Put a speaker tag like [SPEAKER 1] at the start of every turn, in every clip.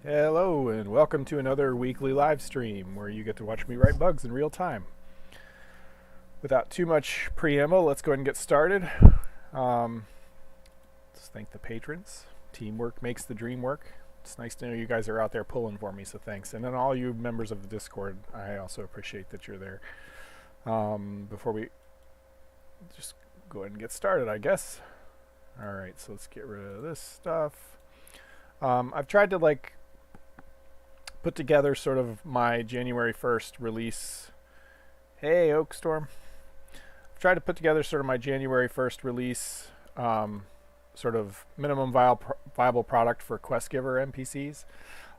[SPEAKER 1] Hello, and welcome to another weekly live stream where you get to watch me write bugs in real time. Without too much preamble, let's go ahead and get started. Let's thank the patrons. Teamwork makes the dream work. It's nice to know you guys are out there pulling for me, so thanks. And then all you members of the Discord, I also appreciate that you're there. Before we just go ahead and get started, I guess. Alright, so let's get rid of this stuff. I've tried to put together sort of my January 1st release. Hey, Oakstorm. I've tried to put together sort of my January 1st release, sort of minimum viable product for quest giver NPCs.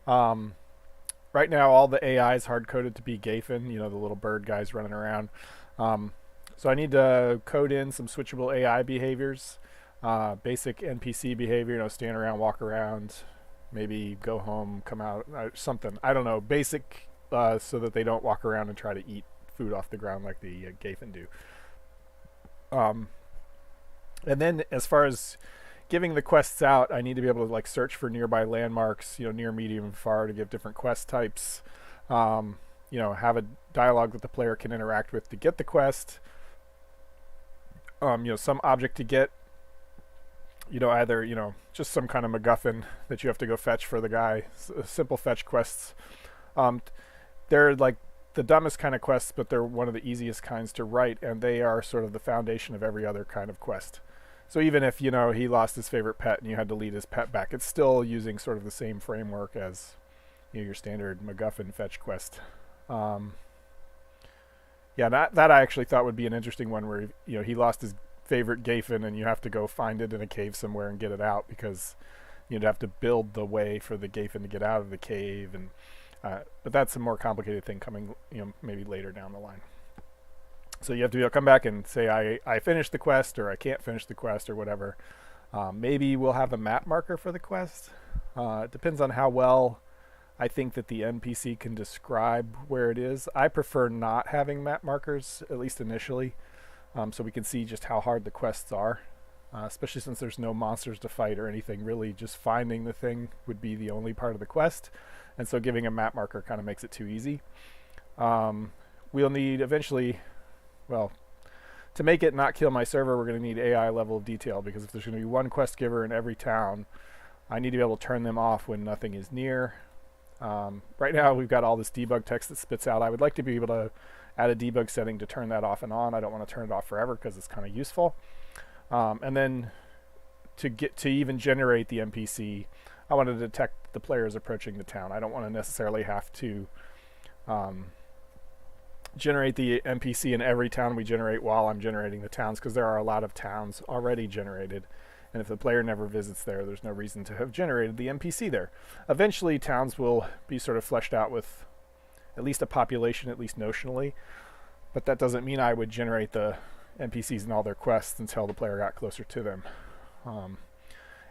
[SPEAKER 1] Right now, all the AI is hard coded to be Gafen, the little bird guys running around. So I need to code in some switchable AI behaviors, basic NPC behavior, stand around, walk around, maybe go home, come out, something. I don't know, basic, so that they don't walk around and try to eat food off the ground like the Gafen do. And then as far as giving the quests out, I need to be able to search for nearby landmarks, near, medium, and far, to give different quest types. Have a dialogue that the player can interact with to get the quest. Some object to get, either, just some kind of MacGuffin that you have to go fetch for the guy. Simple fetch quests. They're like the dumbest kind of quests, but they're one of the easiest kinds to write, and they are sort of the foundation of every other kind of quest. So even if, he lost his favorite pet and you had to lead his pet back, it's still using sort of the same framework as, your standard MacGuffin fetch quest. That I actually thought would be an interesting one where, he lost his favorite Gafen and you have to go find it in a cave somewhere and get it out, because you'd have to build the way for the Gafen to get out of the cave. And but that's a more complicated thing coming, maybe later down the line. So you have to be able to come back and say, I finished the quest, or I can't finish the quest, or whatever. Maybe we'll have a map marker for the quest. It depends on how well I think that the NPC can describe where it is. I prefer not having map markers, at least initially, so we can see just how hard the quests are, especially since there's no monsters to fight or anything. Really, just finding the thing would be the only part of the quest, and so giving a map marker kind of makes it too easy. We'll need eventually, to make it not kill my server, we're going to need AI level of detail, because if there's going to be one quest giver in every town, I need to be able to turn them off when nothing is near. Right now we've got all this debug text that spits out. I would like to be able to add a debug setting to turn that off and on. I don't want to turn it off forever because it's kind of useful. And then to even generate the NPC, I want to detect the players approaching the town. I don't want to necessarily have to generate the NPC in every town we generate while I'm generating the towns, because there are a lot of towns already generated. And if the player never visits there, there's no reason to have generated the NPC there. Eventually, towns will be sort of fleshed out with at least a population, at least notionally. But that doesn't mean I would generate the NPCs and all their quests until the player got closer to them.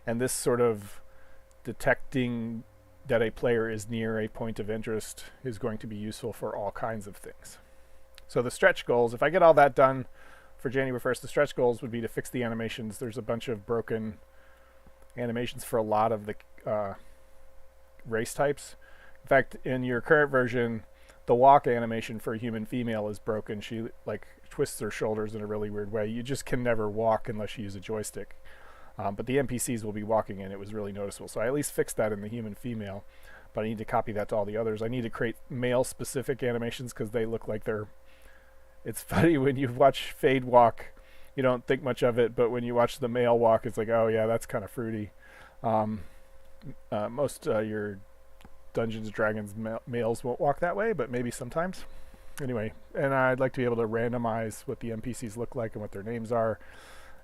[SPEAKER 1] And this sort of detecting that a player is near a point of interest is going to be useful for all kinds of things. So the stretch goals, if I get all that done for January 1st, the stretch goals would be to fix the animations. There's a bunch of broken animations for a lot of the race types. In fact, in your current version, the walk animation for a human female is broken. She twists her shoulders in a really weird way. You just can never walk unless you use a joystick. But the NPCs will be walking, and it was really noticeable. So I at least fixed that in the human female, but I need to copy that to all the others. I need to create male-specific animations because they look like they're... It's funny, when you watch Fade walk, you don't think much of it, but when you watch the male walk, it's like, oh yeah, that's kind of fruity. Most your Dungeons & Dragons males won't walk that way, but maybe sometimes. Anyway, and I'd like to be able to randomize what the NPCs look like and what their names are.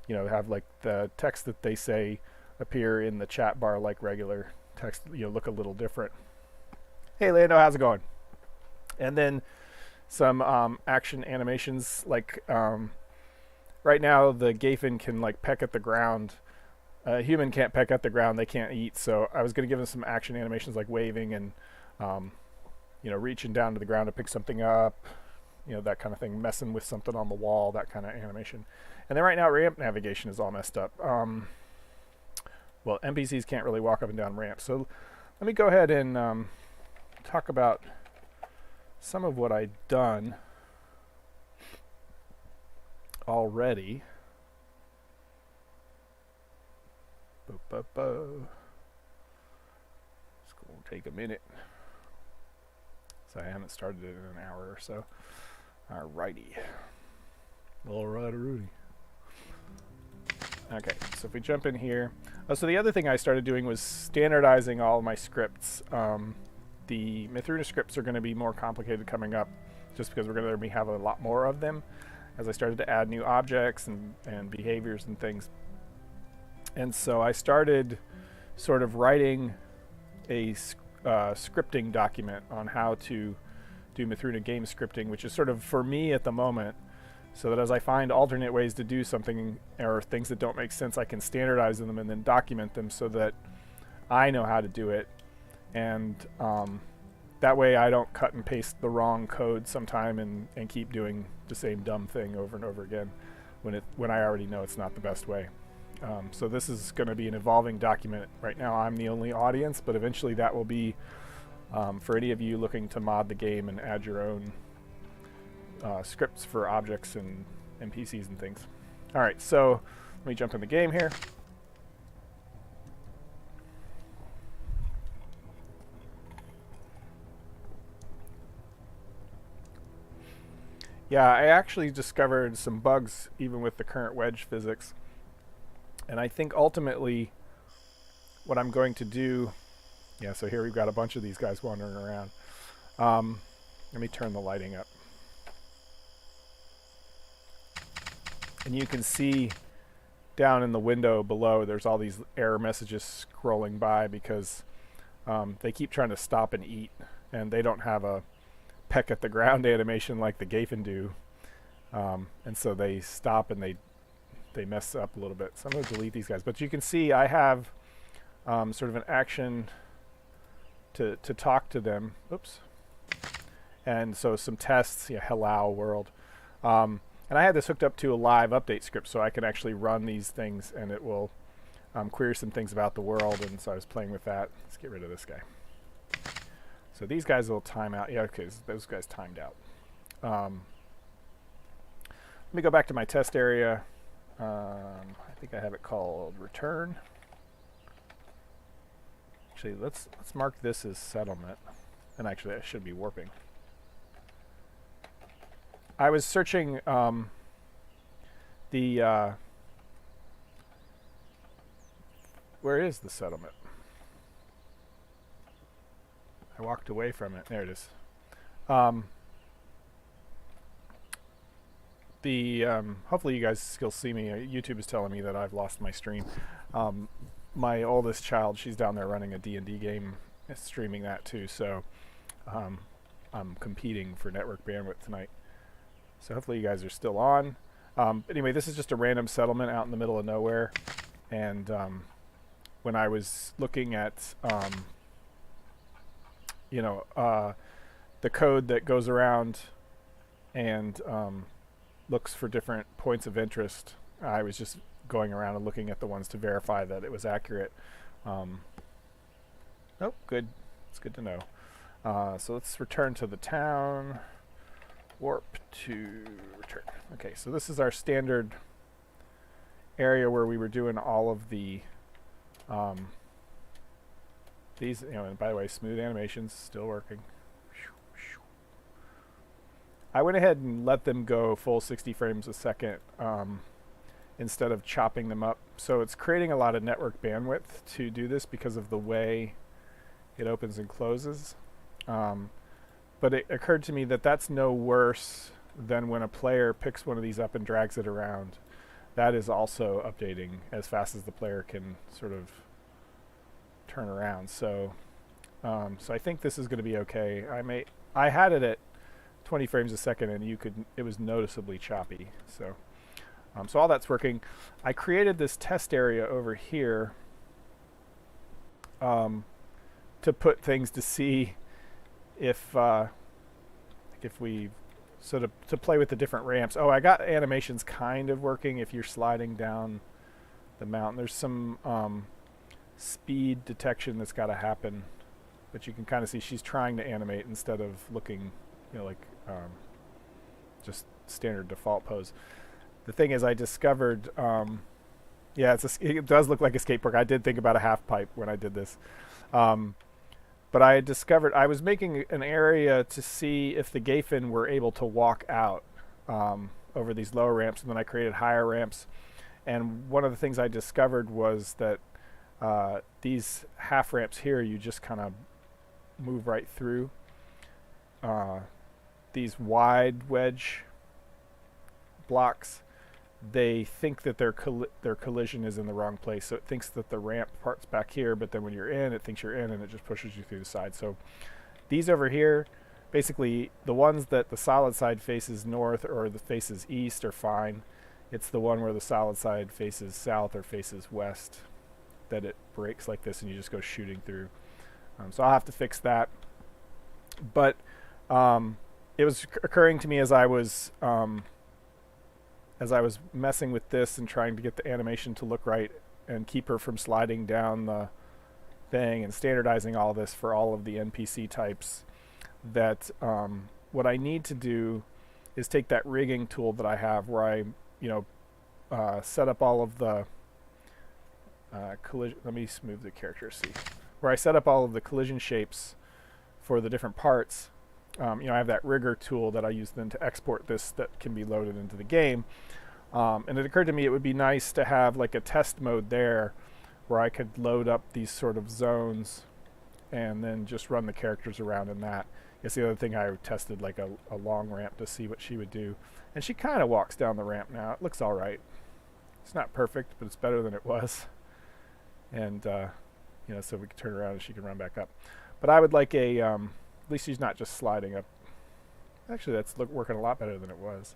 [SPEAKER 1] Have the text that they say appear in the chat bar like regular text, look a little different. Hey Lando, how's it going? And then some action animations, right now the Gafen can peck at the ground. A human can't peck at the ground, they can't eat, so I was going to give them some action animations like waving and reaching down to the ground to pick something up, that kind of thing, messing with something on the wall, that kind of animation. And then right now ramp navigation is all messed up. Well, NPCs can't really walk up and down ramps, so let me go ahead and talk about some of what I've done already. It's going to take a minute. So I haven't started it in an hour or so. Alrighty. Alrighty, Rudy. Okay, so if we jump in here. So the other thing I started doing was standardizing all of my scripts. The Mythruna scripts are going to be more complicated coming up just because we're going to have a lot more of them as I started to add new objects and behaviors and things. And so I started sort of writing a scripting document on how to do Mythruna game scripting, which is sort of for me at the moment, so that as I find alternate ways to do something or things that don't make sense, I can standardize them and then document them so that I know how to do it. And that way I don't cut and paste the wrong code sometime and keep doing the same dumb thing over and over again when I already know it's not the best way. So this is going to be an evolving document. Right now I'm the only audience, but eventually that will be for any of you looking to mod the game and add your own scripts for objects and NPCs and things. Alright, so let me jump in the game here. Yeah, I actually discovered some bugs even with the current wedge physics. And I think ultimately what I'm going to do... Yeah, so here we've got a bunch of these guys wandering around. Let me turn the lighting up. And you can see down in the window below there's all these error messages scrolling by because they keep trying to stop and eat, and they don't have a peck at the ground animation like the Gafen do. And so they stop and they mess up a little bit. So I'm going to delete these guys. But you can see I have sort of an action to talk to them. Oops. And so some tests, yeah, hello world. And I had this hooked up to a live update script so I can actually run these things and it will query some things about the world. And so I was playing with that. Let's get rid of this guy. So these guys will time out. Yeah, okay, those guys timed out. Let me go back to my test area. I think I have it called return. Actually, let's mark this as settlement. And actually, I should be warping. I was searching where is the settlement? I walked away from it. There it is. Hopefully you guys still see me. YouTube is telling me that I've lost my stream. My oldest child, she's down there running a D&D game, streaming that too. So I'm competing for network bandwidth tonight. So hopefully you guys are still on. Anyway, this is just a random settlement out in the middle of nowhere. And when I was looking at the code that goes around and looks for different points of interest, I was just going around and looking at the ones to verify that it was accurate. Oh, good. It's good to know. So let's return to the town. Warp to return. Okay, so this is our standard area where we were doing all of the these, and by the way, smooth animations still working. I went ahead and let them go full 60 frames a second instead of chopping them up. So it's creating a lot of network bandwidth to do this because of the way it opens and closes. But it occurred to me that that's no worse than when a player picks one of these up and drags it around. That is also updating as fast as the player can sort of turn around. So I think this is going to be okay. I had it at 20 frames a second and it was noticeably choppy. So all that's working. I created this test area over here to put things to see if we sort of to play with the different ramps. Oh, I got animations kind of working if you're sliding down the mountain. There's some speed detection that's got to happen but you can kind of see she's trying to animate instead of looking, like just standard default pose. The thing is, I discovered, yeah, it does look like a skate park. I did think about a half pipe when I did this. But I had discovered, I was making an area to see if the Gayfin were able to walk out over these lower ramps, and then I created higher ramps. And one of the things I discovered was that these half ramps here, you just kind of move right through. These wide wedge blocks, they think that their collision is in the wrong place, so it thinks that the ramp part's back here, but then when you're in, it thinks you're in, and it just pushes you through the side. So these over here, basically the ones that the solid side faces north or the faces east are fine. It's the one where the solid side faces south or faces west that it breaks like this, and you just go shooting through. So I'll have to fix that. But it was occurring to me as I was messing with this and trying to get the animation to look right and keep her from sliding down the thing and standardizing all this for all of the NPC types, that what I need to do is take that rigging tool that I have where I, set up all of the collision. Let me smooth the character, see. Where I set up all of the collision shapes for the different parts. I have that rigger tool that I use then to export this that can be loaded into the game. And it occurred to me it would be nice to have like a test mode there where I could load up these sort of zones and then just run the characters around in that. It's the other thing I tested, like a long ramp to see what she would do. And she kind of walks down the ramp now. It looks all right. It's not perfect, but it's better than it was. And, so we can turn around and she can run back up. But I would like at least she's not just sliding up. Actually, that's working a lot better than it was.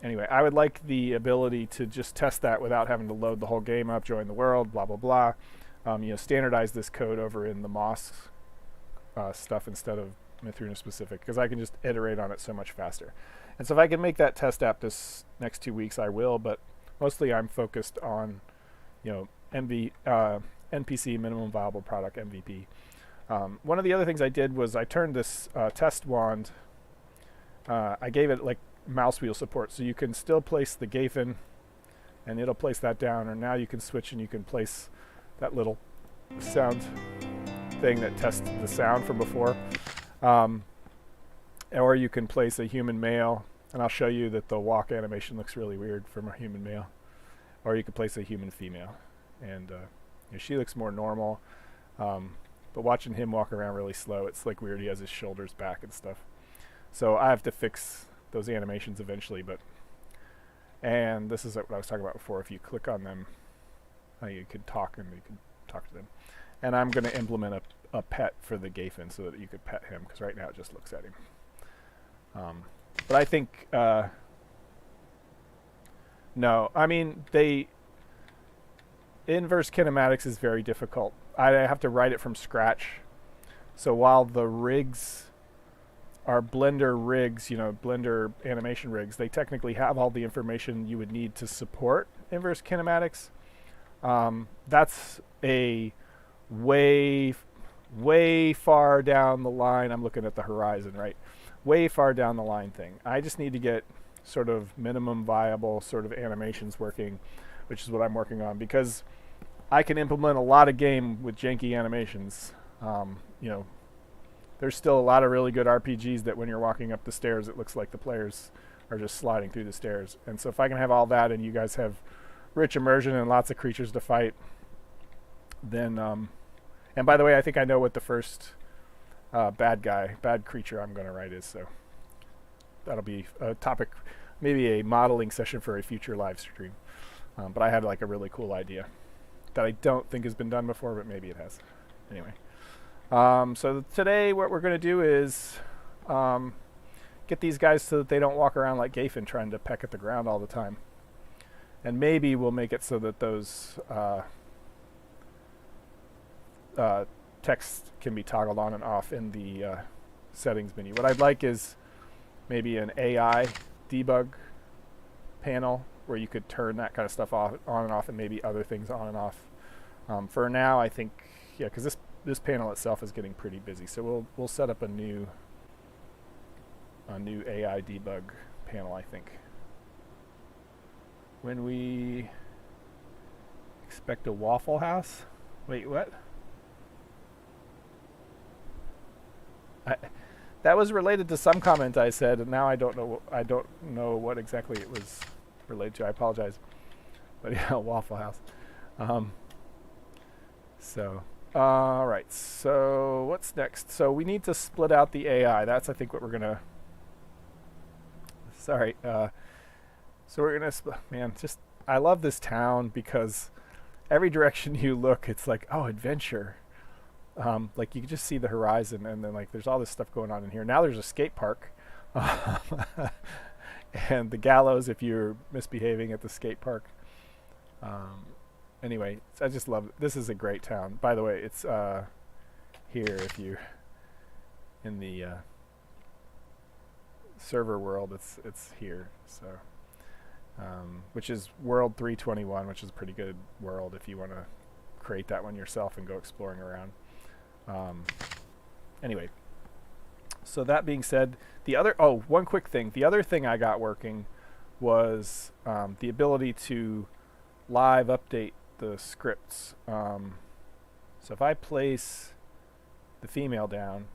[SPEAKER 1] Anyway, I would like the ability to just test that without having to load the whole game up, join the world, blah, blah, blah. Standardize this code over in the Moss stuff instead of Mythruna specific, because I can just iterate on it so much faster. And so if I can make that test app this next 2 weeks, I will, but mostly I'm focused on, NPC, minimum viable product, MVP. One of the other things I did was I turned this test wand, I gave it like mouse wheel support, so you can still place the Gayfin and it'll place that down, or now you can switch and you can place that little sound thing that tests the sound from before, or you can place a human male, and I'll show you that the walk animation looks really weird from a human male, or you could place a human female, and she looks more normal, but watching him walk around really slow, it's like weird. He has his shoulders back and stuff, so I have to fix those animations eventually. And this is what I was talking about before. If you click on them, you can talk and you can talk to them. And I'm going to implement a pet for the Gayfin so that you could pet him, because right now it just looks at him. But I think no, I mean, inverse kinematics is very difficult. I have to write it from scratch. So while the rigs are Blender rigs, Blender animation rigs, they technically have all the information you would need to support inverse kinematics. That's a way far down the line. I'm looking at the horizon, right? Way far down the line thing. I just need to get sort of minimum viable sort of animations working, which is what I'm working on, because I can implement a lot of game with janky animations. There's still a lot of really good RPGs that when you're walking up the stairs, it looks like the players are just sliding through the stairs. And so if I can have all that and you guys have rich immersion and lots of creatures to fight, then, and by the way, I think I know what the first bad creature I'm going to write is, so that'll be a topic, maybe a modeling session for a future live stream. But I had like a really cool idea that I don't think has been done before, but maybe it has. Anyway. So today what we're going to do is get these guys so that they don't walk around like Gayfin trying to peck at the ground all the time. And maybe we'll make it so that those text can be toggled on and off in the settings menu. What I'd like is maybe an AI debug panel where you could turn that kind of stuff on and off, and maybe other things on and off. For now, I think, because this this panel itself is getting pretty busy, so we'll set up a new AI debug panel, I think. When we expect a Waffle House? Wait, what? That was related to some comment I said, and now I don't know what exactly it was related to. I apologize. But yeah, Waffle House. All right. So what's next? So we need to split out the AI. That's, I think, what we're gonna. Sorry. So we're gonna. Man, just I love this town because every direction you look, it's like, oh, adventure. Like you can just see the horizon, and then like there's all this stuff going on in here. Now there's a skate park, and the gallows if you're misbehaving at the skate park. Anyway, I just love it. This is a great town. By the way, it's here if you in the server world. It's here. So, which is world 321, which is a pretty good world if you want to create that one yourself and go exploring around. Anyway, so that being said, one quick thing. The other thing I got working was the ability to live update the scripts. So if I place the female down,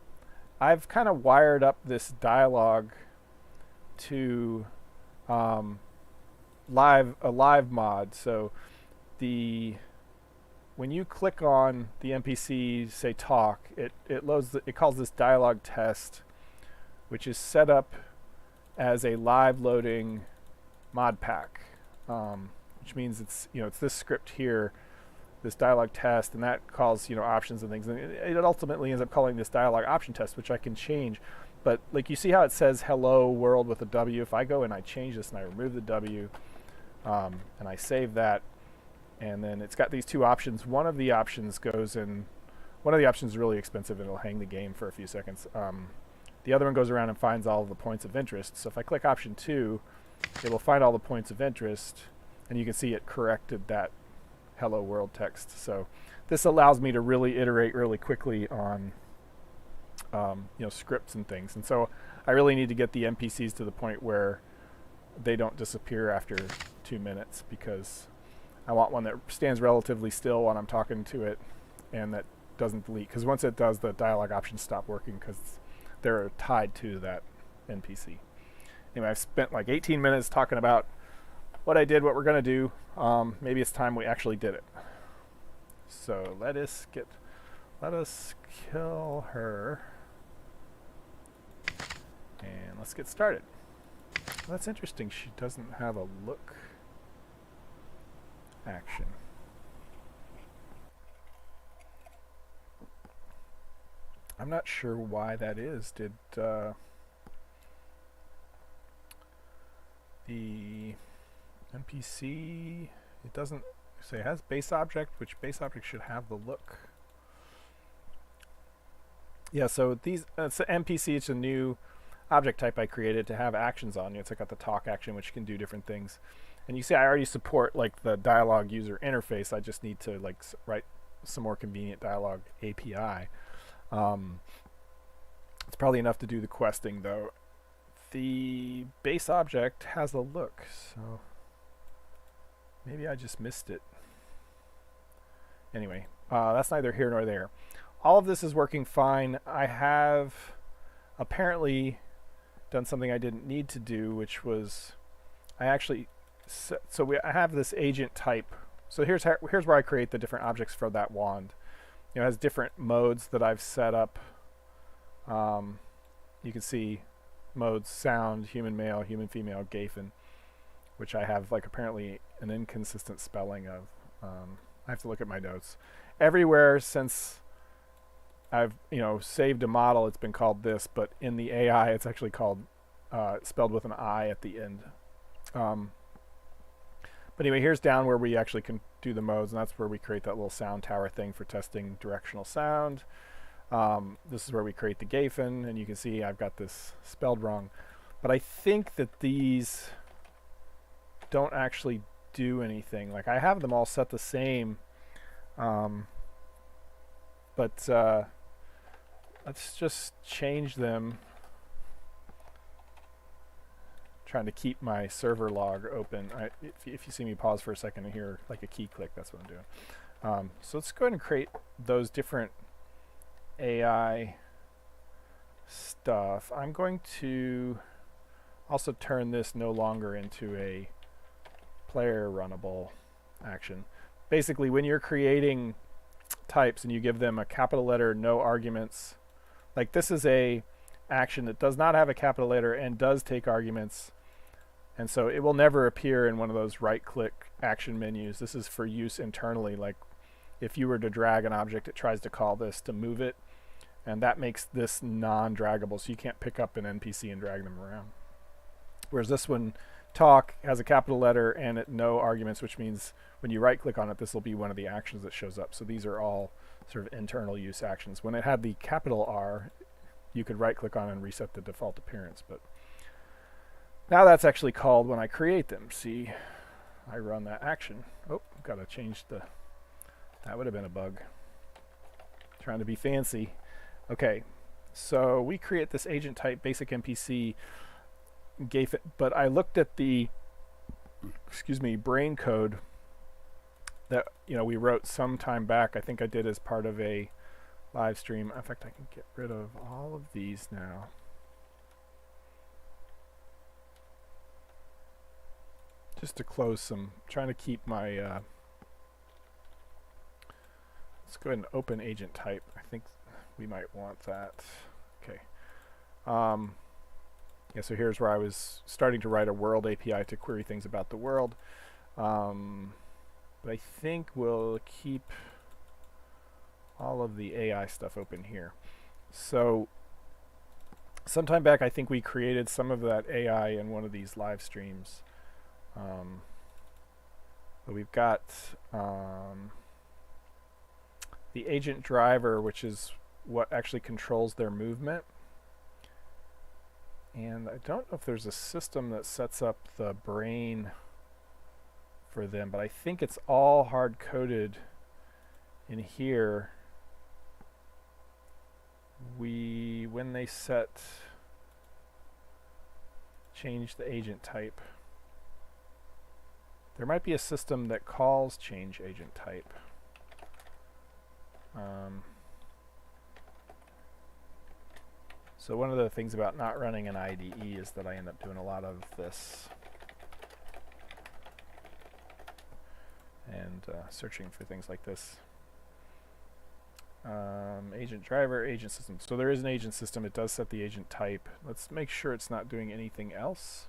[SPEAKER 1] I've kind of wired up this dialogue to a live mod. So when you click on the NPC, say talk, it calls this dialogue test, which is set up as a live loading mod pack, which means it's this script here, this dialogue test, and that calls options and things, and it ultimately ends up calling this dialogue option test, which I can change. But like you see how it says hello world with a W. If I go and I change this and I remove the W, and I save that. And then it's got these two options. One of the options is really expensive and it'll hang the game for a few seconds. The other one goes around and finds all of the points of interest. So if I click option 2, it will find all the points of interest, and you can see it corrected that hello world text. So this allows me to really iterate really quickly on scripts and things. And so I really need to get the NPCs to the point where they don't disappear after 2 minutes, because I want one that stands relatively still when I'm talking to it and that doesn't delete. Because once it does, the dialogue options stop working because they're tied to that NPC. Anyway, I've spent like 18 minutes talking about what I did, what we're going to do. Maybe it's time we actually did it. So let us kill her. And let's get started. Well, that's interesting. She doesn't have a look action. I'm not sure why that is. Did the NPC, it doesn't say it has base object, which base object should have the look. Yeah, so it's an NPC. It's a new object type I created to have actions on. It's got the talk action, which can do different things. And you see I already support like the dialogue user interface. I just need to like write some more convenient dialogue API. It's probably enough to do the questing though. The base object has a look, so maybe I just missed it. Anyway, that's neither here nor there. All of this is working fine. I have apparently done something I didn't need to do, which was I have this agent type. So here's where I create the different objects for that wand. It has different modes that I've set up. You can see modes: sound, human male, human female, Gafen, which I have like apparently an inconsistent spelling of. I have to look at my notes. Everywhere since I've saved a model, it's been called this, but in the AI it's actually called spelled with an I at the end. But anyway, here's down where we actually can do the modes, and that's where we create that little sound tower thing for testing directional sound. This is where we create the Gafen, and you can see I've got this spelled wrong. But I think that these don't actually do anything. Like I have them all set the same. But let's just change them. Trying to keep my server log open. If you see me pause for a second and hear like a key click, that's what I'm doing. So let's go ahead and create those different AI stuff. I'm going to also turn this no longer into a player runnable action. Basically, when you're creating types and you give them a capital letter, no arguments, like this is a action that does not have a capital letter and does take arguments, and so it will never appear in one of those right-click action menus. This is for use internally. Like if you were to drag an object, it tries to call this to move it, and that makes this non-draggable, so you can't pick up an NPC and drag them around. Whereas this one, talk, has a capital letter and no arguments, which means when you right-click on it, this will be one of the actions that shows up. So these are all sort of internal use actions. When it had the capital R, you could right-click on it and reset the default appearance. But now that's actually called when I create them. See, I run that action. Oh, got to change the... That would have been a bug. Trying to be fancy. Okay, so we create this agent type basic NPC Gayfin, but I looked at the, brain code that we wrote some time back. I think I did as part of a live stream. In fact, I can get rid of all of these now. Just to close some, trying to keep my, let's go ahead and open agent type. I think we might want that. Okay. Yeah, so here's where I was starting to write a world API to query things about the world. But I think we'll keep all of the AI stuff open here. So sometime back, I think we created some of that AI in one of these live streams. But we've got the agent driver, which is what actually controls their movement. And I don't know if there's a system that sets up the brain for them, but I think it's all hard-coded in here. When they change the agent type, there might be a system that calls change agent type. So one of the things about not running an IDE is that I end up doing a lot of this and searching for things like this. Agent driver, agent system. So there is an agent system. It does set the agent type. Let's make sure it's not doing anything else.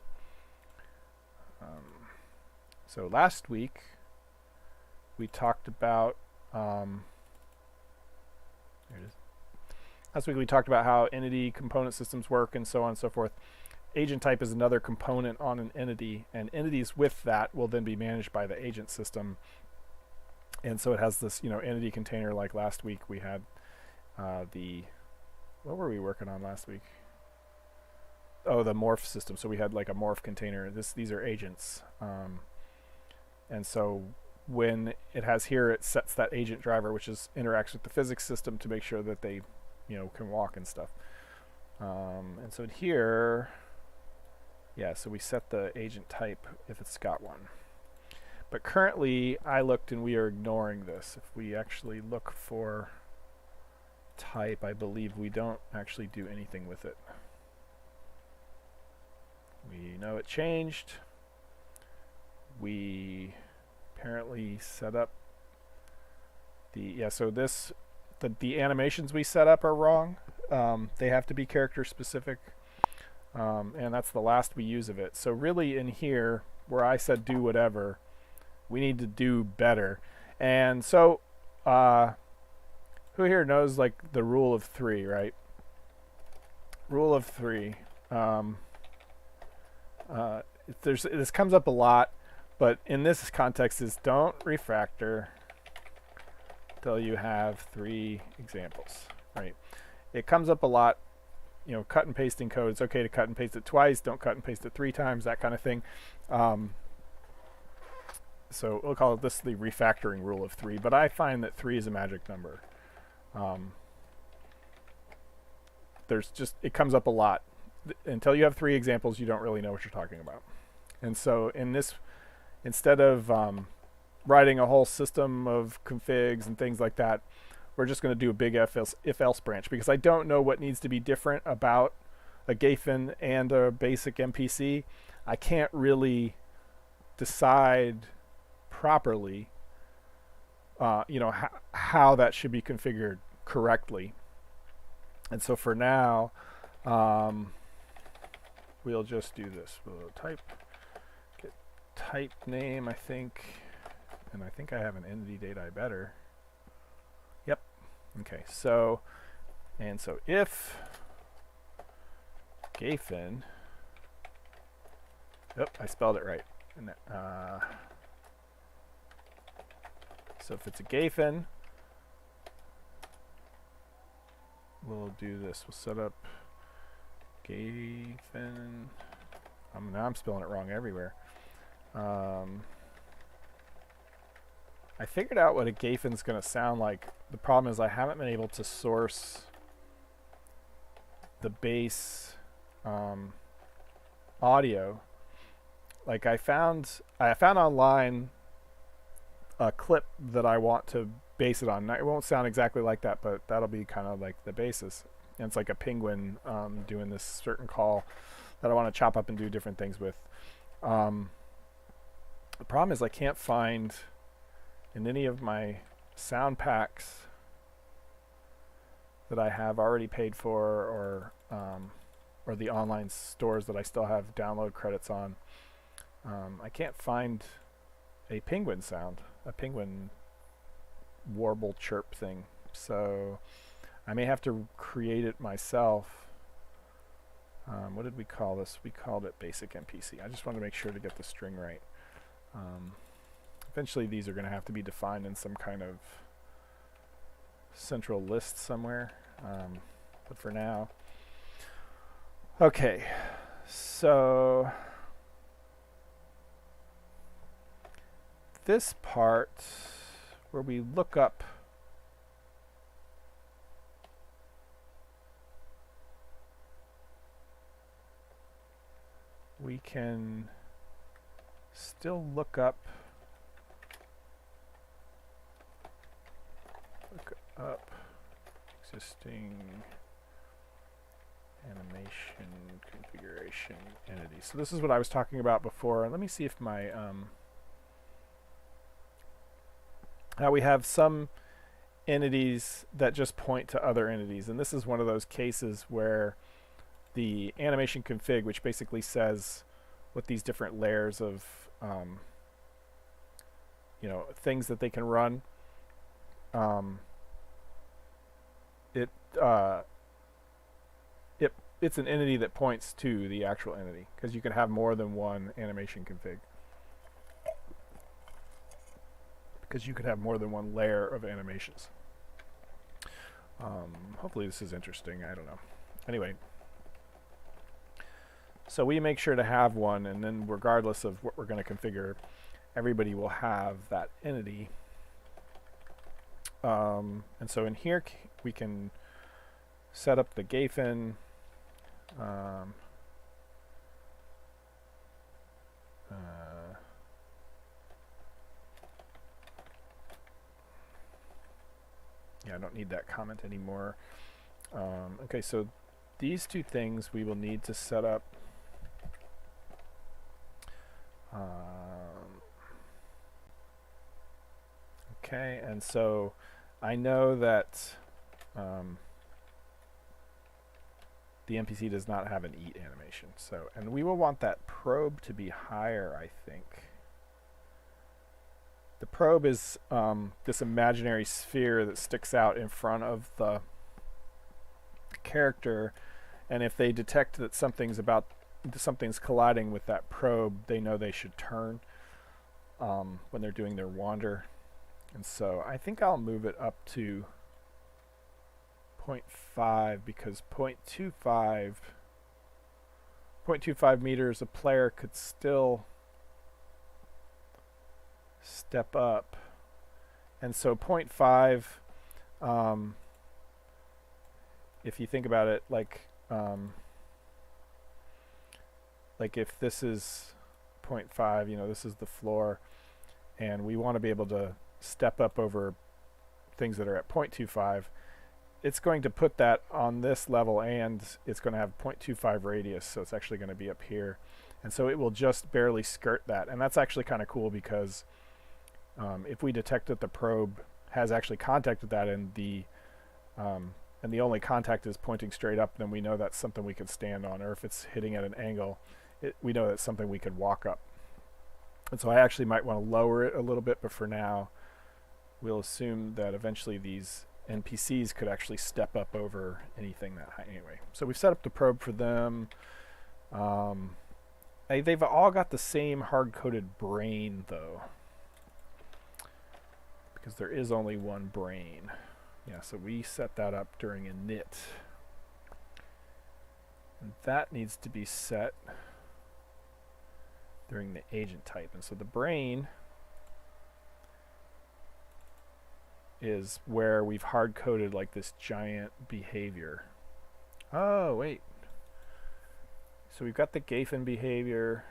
[SPEAKER 1] So last week we talked about there it is. Last week we talked about how entity component systems work and so on and so forth. Agent type is another component on an entity, and entities with that will then be managed by the agent system. And so it has this, entity container. Like last week we had what were we working on last week? Oh, the morph system. So we had like a morph container. These are agents. And so when it has here, it sets that agent driver, which interacts with the physics system to make sure that they can walk and stuff. And so here, yeah, so we set the agent type if it's got one. But currently, I looked and we are ignoring this. If we actually look for type, I believe we don't actually do anything with it. We know it changed. We apparently set up so the animations we set up are wrong. They have to be character specific, and that's the last we use of it. So really in here, where I said do whatever, we need to do better. And so who here knows like the rule of three, right? Rule of three. This comes up a lot, but in this context is don't refactor till you have 3 examples, right? It comes up a lot, cut and pasting code. It's okay to cut and paste it twice. Don't cut and paste it 3 times, that kind of thing. So we'll call this the refactoring rule of 3, but I find that 3 is a magic number. There's just, it comes up a lot. Until you have 3 examples, you don't really know what you're talking about. And so in this, instead of writing a whole system of configs and things like that, we're just going to do a big if else branch, because I don't know what needs to be different about a Gaphen and a basic NPC. I can't really decide properly, how that should be configured correctly. And so for now, we'll just do this. We'll get type name, I think, and I think I have an entity data. I better. Yep. Okay. So if Gaphen, I spelled it right. And, so if it's a Gaphen, we'll do this. We'll set up Gaphen. Now I'm spelling it wrong everywhere. I figured out what a Gaphen's going to sound like. The problem is I haven't been able to source the base audio. Like I found online a clip that I want to base it on. Now, it won't sound exactly like that, but that'll be kind of like the basis. And it's like a penguin doing this certain call that I want to chop up and do different things with. The problem is I can't find in any of my sound packs that I have already paid for, or the online stores that I still have download credits on. I can't find a penguin sound, a penguin warble chirp thing. So I may have to create it myself. What did we call this? We called it basic NPC. I just wanted to make sure to get the string right. Eventually these are going to have to be defined in some kind of central list somewhere. But for now. Okay. So this part where we look up we can still look up existing animation configuration entity. So this is what I was talking about before. And let me see if my now we have some entities that just point to other entities, and this is one of those cases where the animation config, which basically says what these different layers of things that they can run, it's an entity that points to the actual entity, because you can have more than one animation config, because you could have more than one layer of animations. Hopefully this is interesting. I don't know. Anyway, so we make sure to have one, and then regardless of what we're going to configure, everybody will have that entity. And so in here we can set up the Gaphen. Yeah, I don't need that comment anymore. Okay, so these two things we will need to set up. Okay, and so I know that the NPC does not have an eat animation. So, and we will want that probe to be higher, I think. The probe is this imaginary sphere that sticks out in front of the character, and if they detect that something's colliding with that probe, they know they should turn when they're doing their wander. And so I think I'll move it up to 0.5, because 0.25 meters, a player could still step up. And so 0.5 if you think about it, like if this is 0.5, you know, this is the floor, and we want to be able to step up over things that are at 0.25, it's going to put that on this level, and it's going to have 0.25 radius, so it's actually going to be up here. And so it will just barely skirt that. And that's actually kind of cool because if we detect that the probe has actually contacted that and the only contact is pointing straight up, then we know that's something we could stand on. Or if it's hitting at an angle, we know that's something we could walk up. And so I actually might want to lower it a little bit, but for now, we'll assume that eventually these NPCs could actually step up over anything that high. Anyway, so we've set up the probe for them. They've all got the same hard-coded brain, though, because there is only one brain. Yeah, so we set that up during init. And that needs to be set during the agent type. And so the brain is where we've hard-coded like this giant behavior. Oh, wait. So we've got the Gafen behavior.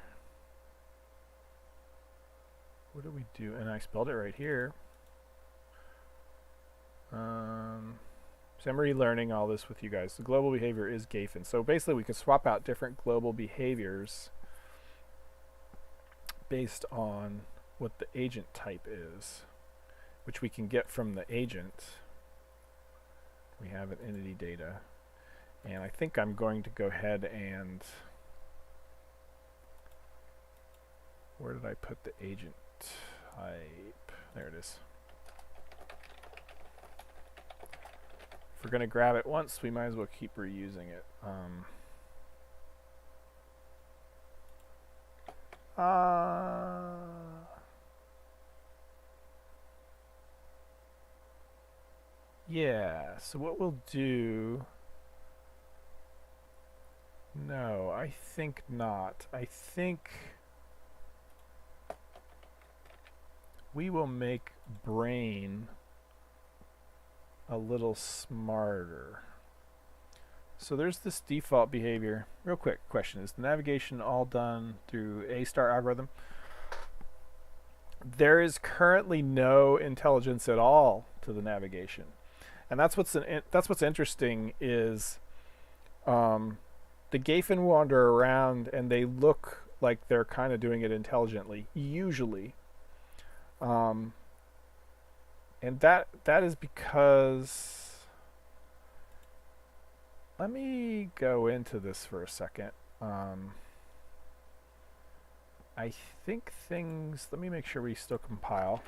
[SPEAKER 1] What do we do? And I spelled it right here. So I'm relearning all this with you guys. The global behavior is Gafen. So basically we can swap out different global behaviors based on what the agent type is, which we can get from the agent. We have an entity data. And I think I'm going to go ahead and... Where did I put the agent type? There it is. If we're going to grab it once, we might as well keep reusing it. Yeah, so what we'll do... No, I think not. I think we will make brain a little smarter. So there's this default behavior. Real quick question, is the navigation all done through A-star algorithm? There is currently no intelligence at all to the navigation. And that's what's interesting is the Gafen wander around and they look like they're kind of doing it intelligently, usually. And that is because... Let me go into this for a second. I think things... Let me make sure we still compile.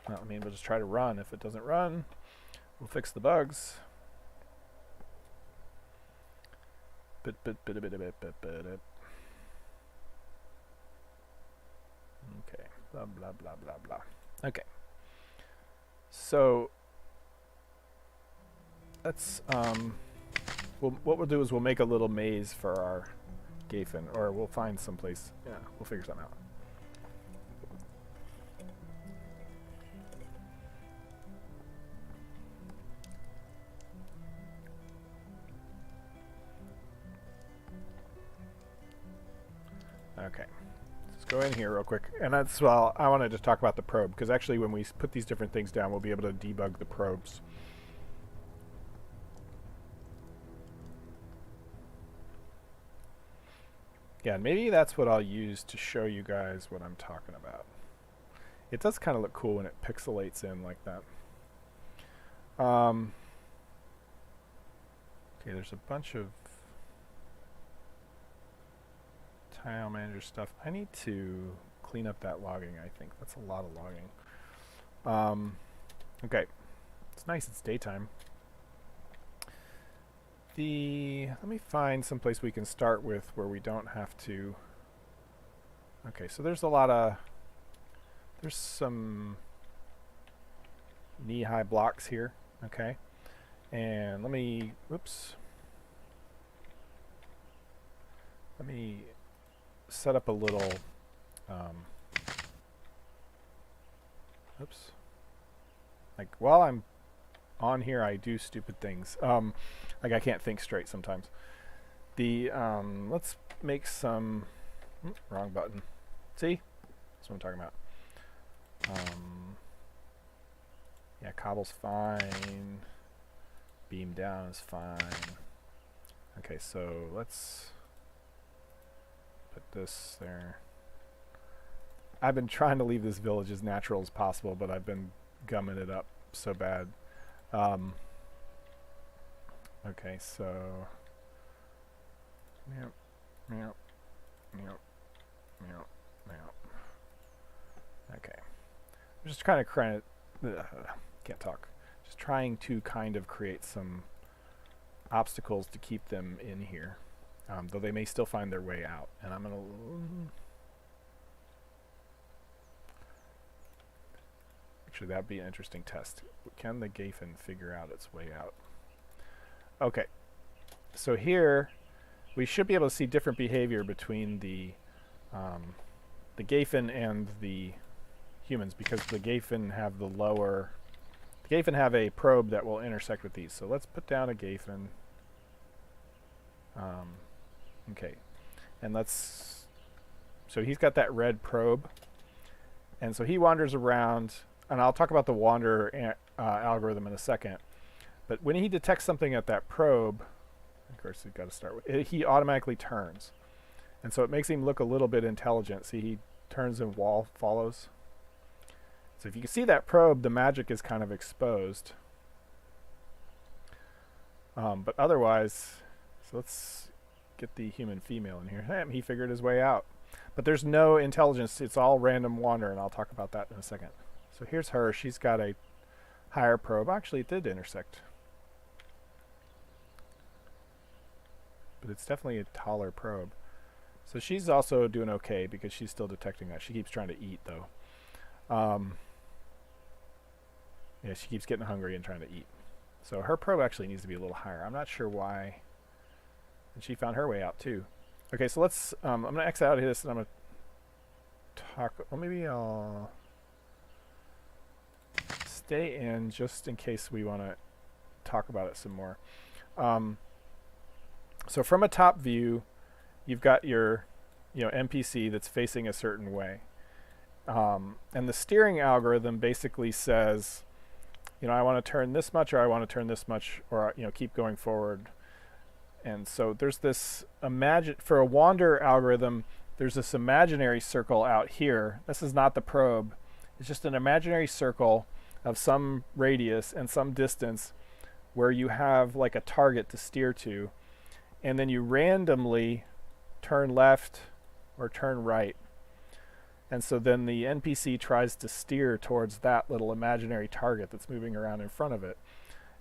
[SPEAKER 1] Well, I mean, we'll just try to run. If it doesn't run, we'll fix the bugs. Okay. Blah, blah, blah, blah, blah. Okay. So... Let's, what we'll do is we'll make a little maze for our Gafen, or we'll find someplace. Yeah, we'll figure something out. Okay, let's go in here real quick. And that's, well, I wanted to talk about the probe, because actually when we put these different things down, we'll be able to debug the probes. Yeah, and maybe that's what I'll use to show you guys what I'm talking about. It does kind of look cool when it pixelates in like that. Okay, there's a bunch of tile manager stuff. I need to clean up that logging, I think. That's a lot of logging. Okay, it's nice it's daytime. Let me find some place we can start with where we don't have to. Okay, so there's some knee-high blocks here. Okay, and let me set up a little. Like while I'm on here I do stupid things. Like I can't think straight sometimes. The let's make some wrong button. See? That's what I'm talking about. Yeah, cobble's fine. Beam down is fine. Okay, so let's put this there. I've been trying to leave this village as natural as possible, but I've been gumming it up so bad. Okay, so meow, meow, meow, meow, meow. Okay, I'm just kind of can't talk. Just trying to kind of create some obstacles to keep them in here, though they may still find their way out. And I'm gonna. Actually, that'd be an interesting test. Can the Gafen figure out its way out? Okay, so here we should be able to see different behavior between the Gafen and the humans, because the Gafen have the lower. The Gafen have a probe that will intersect with these. So let's put down a Gafen. Okay, and let's. So he's got that red probe, and so he wanders around. And I'll talk about the wander algorithm in a second. But when he detects something at that probe, of course you've got to start with it, he automatically turns. And so it makes him look a little bit intelligent. See, he turns and wall follows. So if you can see that probe, the magic is kind of exposed. But otherwise, so let's get the human female in here. He figured his way out. But there's no intelligence. It's all random wander, and I'll talk about that in a second. So here's her. She's got a higher probe. Actually, it did intersect. But it's definitely a taller probe. So she's also doing okay because she's still detecting that. She keeps trying to eat, though. Yeah, she keeps getting hungry and trying to eat. So her probe actually needs to be a little higher. I'm not sure why. And she found her way out, too. Okay, so let's... I'm going to exit out of this, and I'm going to talk... Well, maybe I'll... stay in just in case we want to talk about it some more. So from a top view, you've got your NPC that's facing a certain way. And the steering algorithm basically says, I want to turn this much, or I want to turn this much, or keep going forward. And so there's this for a wander algorithm, there's this imaginary circle out here. This is not the probe. It's just an imaginary circle of some radius and some distance where you have like a target to steer to, and then you randomly turn left or turn right. And so then the NPC tries to steer towards that little imaginary target that's moving around in front of it.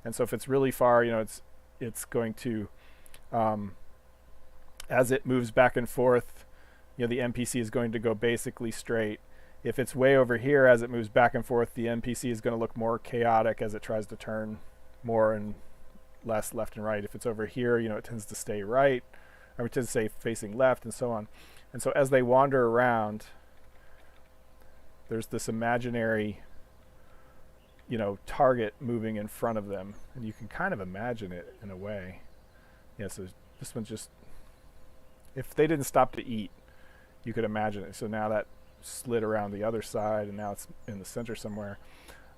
[SPEAKER 1] And so if it's really far, it's going to, as it moves back and forth, the NPC is going to go basically straight. If it's way over here, as it moves back and forth, the NPC is going to look more chaotic as it tries to turn more and less left and right. If it's over here, it tends to stay right, or it tends to stay facing left, and so on. And so as they wander around, there's this imaginary, target moving in front of them, and you can kind of imagine it in a way. Yeah, so this one's just, if they didn't stop to eat, you could imagine it. So now that slid around the other side, and now it's in the center somewhere.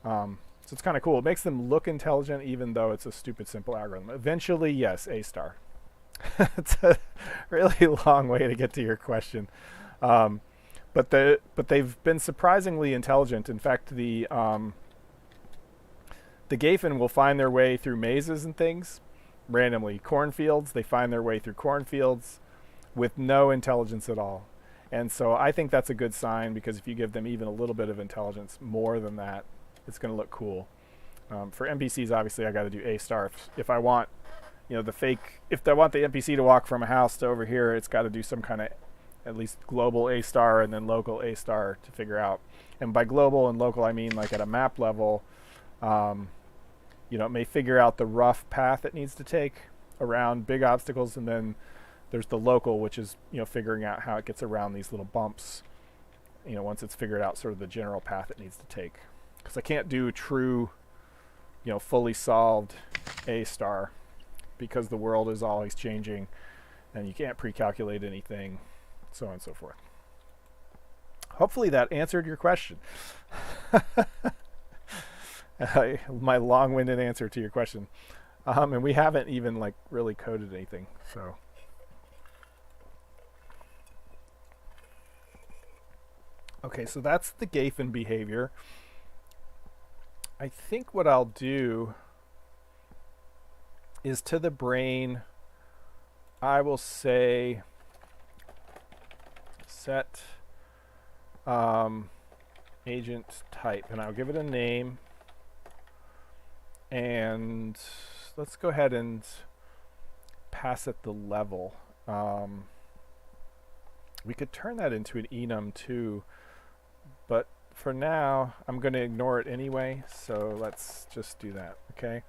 [SPEAKER 1] So it's kind of cool. It makes them look intelligent, even though it's a stupid, simple algorithm. Eventually, yes, A star. It's a really long way to get to your question. But they've been surprisingly intelligent. In fact, the Gafen will find their way through mazes and things randomly. Cornfields, they find their way through cornfields with no intelligence at all. And so I think that's a good sign, because if you give them even a little bit of intelligence, more than that, it's going to look cool. For NPCs, obviously, I got to do A star. If I want, if I want the NPC to walk from a house to over here, it's got to do some kind of at least global A star and then local A star to figure out. And by global and local, I mean like at a map level, it may figure out the rough path it needs to take around big obstacles, and then there's the local, which is, figuring out how it gets around these little bumps, once it's figured out sort of the general path it needs to take. Because I can't do true, fully solved A star, because the world is always changing and you can't pre-calculate anything, so on and so forth. Hopefully that answered your question. My long-winded answer to your question. And we haven't even like really coded anything, so. Okay, so that's the Gafen behavior. I think what I'll do is, to the brain, I will say set agent type, and I'll give it a name. And let's go ahead and pass it the level. We could turn that into an enum too, but for now I'm going to ignore it anyway, so let's just do that. Okay,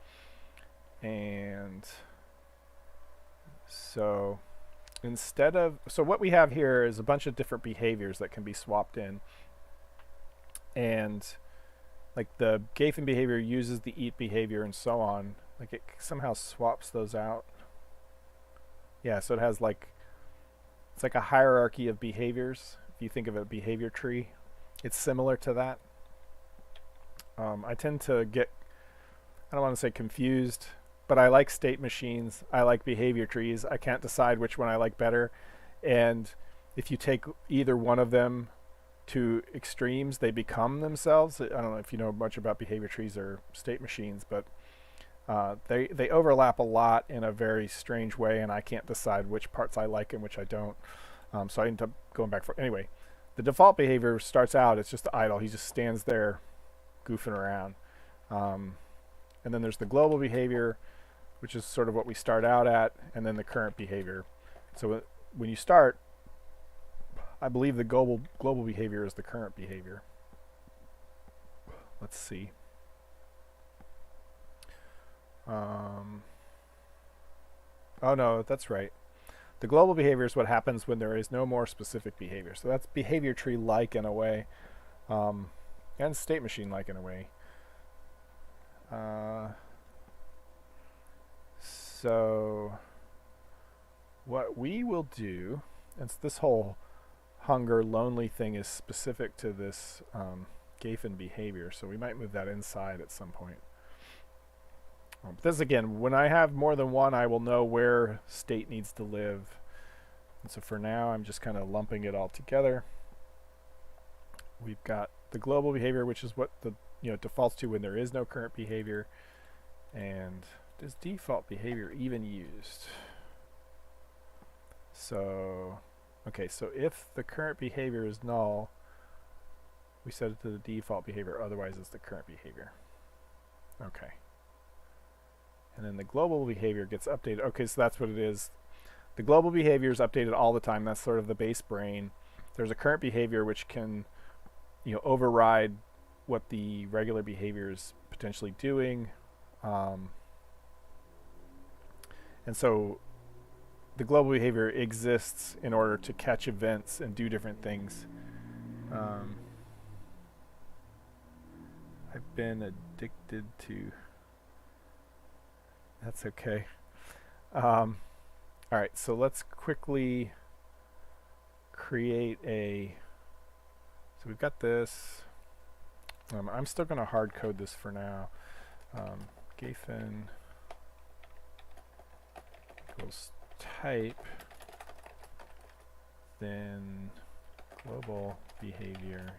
[SPEAKER 1] and so instead of, so what we have here is a bunch of different behaviors that can be swapped in, and like the Gafen behavior uses the eat behavior and so on. Like it somehow swaps those out. Yeah, so it has like, it's like a hierarchy of behaviors. If you think of a behavior tree, it's similar to that. I tend to get, I don't want to say confused, but I like state machines. I like behavior trees. I can't decide which one I like better. And if you take either one of them to extremes, they become themselves. I don't know if you know much about behavior trees or state machines, but they overlap a lot in a very strange way, and I can't decide which parts I like and which I don't. So I end up going back for, anyway, the default behavior starts out, it's just idle. He just stands there goofing around. And then there's the global behavior, which is sort of what we start out at, and then the current behavior. So when you start, I believe the global behavior is the current behavior. Let's see. Oh no, that's right. The global behavior is what happens when there is no more specific behavior. So that's behavior tree-like in a way, and state machine-like in a way. So what we will do, and this whole hunger, lonely thing is specific to this Gafen behavior, so we might move that inside at some point. This again, when I have more than one, I will know where state needs to live. And so for now, I'm just kind of lumping it all together. We've got the global behavior, which is what the defaults to when there is no current behavior. And is default behavior even used? So, okay, so if the current behavior is null, we set it to the default behavior, otherwise it's the current behavior. Okay. And then the global behavior gets updated. Okay, so that's what it is. The global behavior is updated all the time. That's sort of the base brain. There's a current behavior which can, override what the regular behavior is potentially doing. And so the global behavior exists in order to catch events and do different things. I've been addicted to... That's okay. All right, so let's quickly create a... So we've got this. I'm still going to hard code this for now. Gafen equals type, then global behavior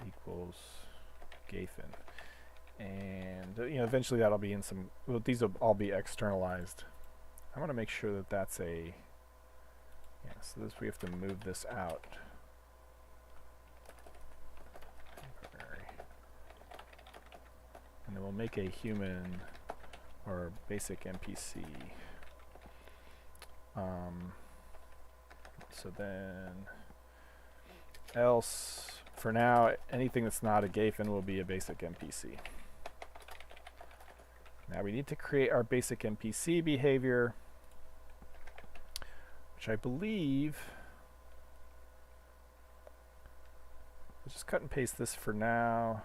[SPEAKER 1] equals Gafen. And eventually that'll be in some, well, these will all be externalized. I want to make sure that that's a, so this, we have to move this out. And then we'll make a human or basic NPC. So then else, for now, anything that's not a Gafen will be a basic NPC. Now we need to create our basic NPC behavior, which I believe, I'll just cut and paste this for now.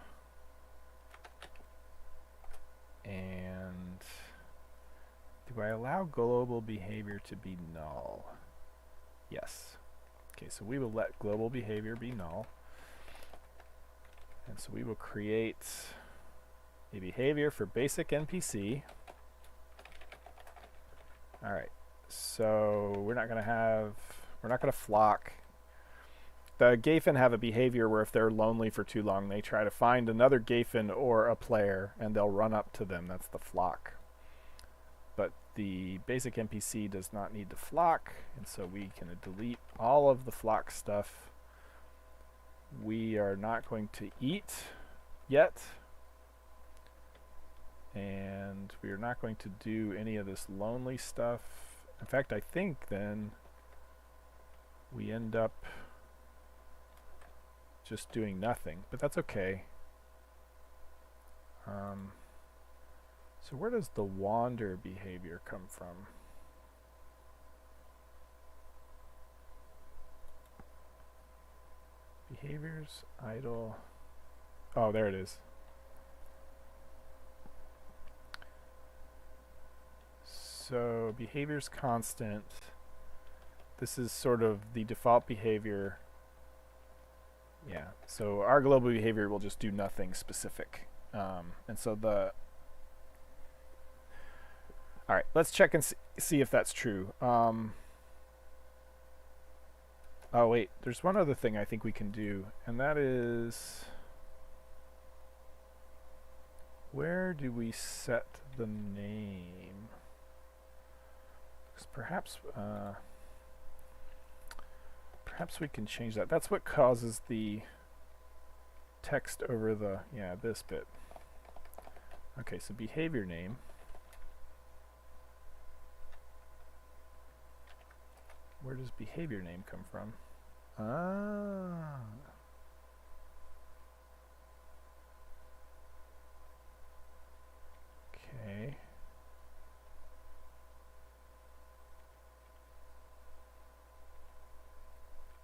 [SPEAKER 1] do I allow global behavior to be null? Yes. Okay, so we will let global behavior be null. And so we will create a behavior for basic NPC. All right, so we're not going to flock. The Gafen have a behavior where if they're lonely for too long, they try to find another Gafen or a player, and they'll run up to them. That's the flock. But the basic NPC does not need to flock, and so we can delete all of the flock stuff. We are not going to eat yet, and we are not going to do any of this lonely stuff. In fact, I think then we end up just doing nothing, but that's okay. So where does the wander behavior come from? Behaviors, idle. Oh, there it is. So behavior's constant. This is sort of the default behavior. Yeah, so our global behavior will just do nothing specific. And so all right, let's check and see if that's true. Oh wait, there's one other thing I think we can do, and that is, where do we set the name? Because perhaps we can change that. That's what causes the text over the, this bit. Okay, so behavior name. Where does behavior name come from? Ah. Okay.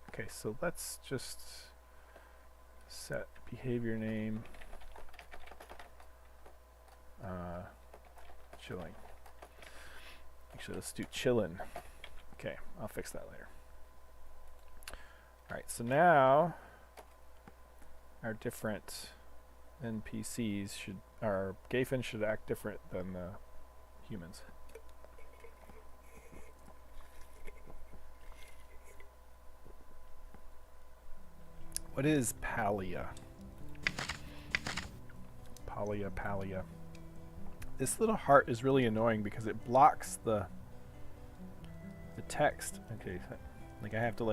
[SPEAKER 1] Okay, so let's just set behavior name chilling. Actually, let's do chillin'. Okay, I'll fix that later. Alright, so now our different NPCs our Gafen should act different than the humans. What is Palia? Palia. This little heart is really annoying because it blocks the text. Okay, like I have to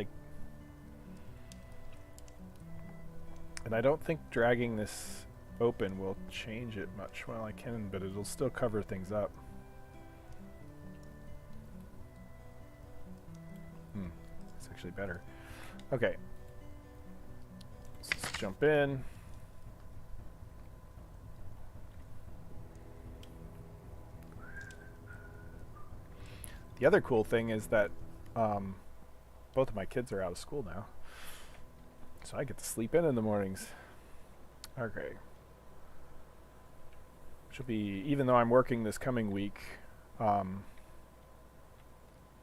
[SPEAKER 1] and I don't think dragging this open will change it much. Well, I can, but it'll still cover things up. It's actually better. Okay. Let's jump in. The other cool thing is that both of my kids are out of school now, so I get to sleep in the mornings. Okay. Which will be, even though I'm working this coming week,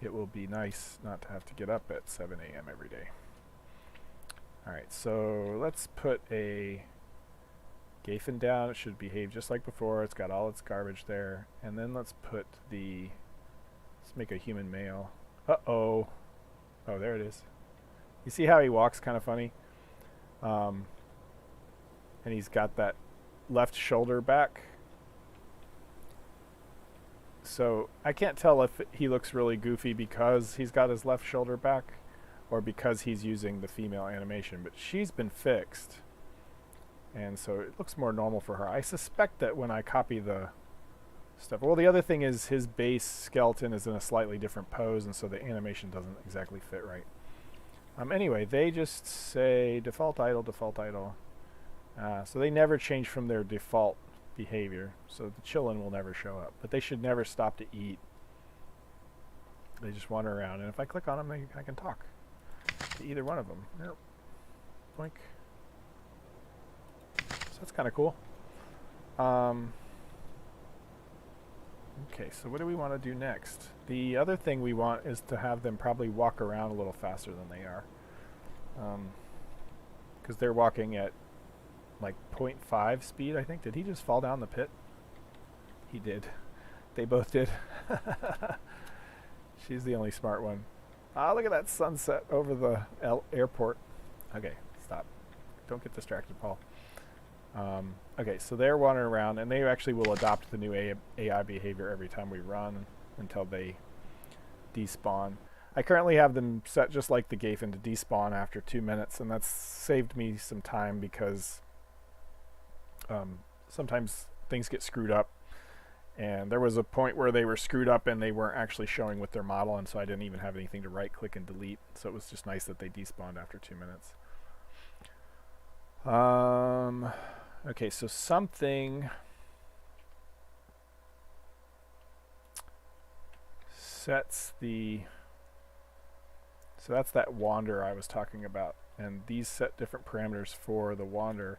[SPEAKER 1] it will be nice not to have to get up at 7 a.m. every day. Alright, so let's put a Gafen down. It should behave just like before. It's got all its garbage there. And then let's put let's make a human male. Uh-oh. Oh, there it is. You see how he walks kind of funny? And he's got that left shoulder back. So I can't tell if he looks really goofy because he's got his left shoulder back or because he's using the female animation, but she's been fixed. And so it looks more normal for her. I suspect that when I copy the stuff, well, the other thing is his base skeleton is in a slightly different pose, and so the animation doesn't exactly fit right. Anyway, they just say default idle, default idle. So they never change from their default behavior, so the chillin' will never show up. But they should never stop to eat. They just wander around, and if I click on them, I can talk to either one of them. Yep. Boink. So that's kind of cool. Okay, so what do we want to do next? The other thing we want is to have them probably walk around a little faster than they are. Because they're walking at like 0.5 speed, I think. Did he just fall down the pit? He did. They both did. She's the only smart one. Ah, look at that sunset over the airport. Okay, stop. Don't get distracted, Paul. Okay, so they're wandering around, and they actually will adopt the new AI behavior every time we run until they despawn. I currently have them set just like the Gafen to despawn after 2 minutes, and that's saved me some time because sometimes things get screwed up. And there was a point where they were screwed up and they weren't actually showing with their model, and so I didn't even have anything to right-click and delete. So it was just nice that they despawned after 2 minutes. Okay, so something sets the... So that's that wander I was talking about. And these set different parameters for the wander.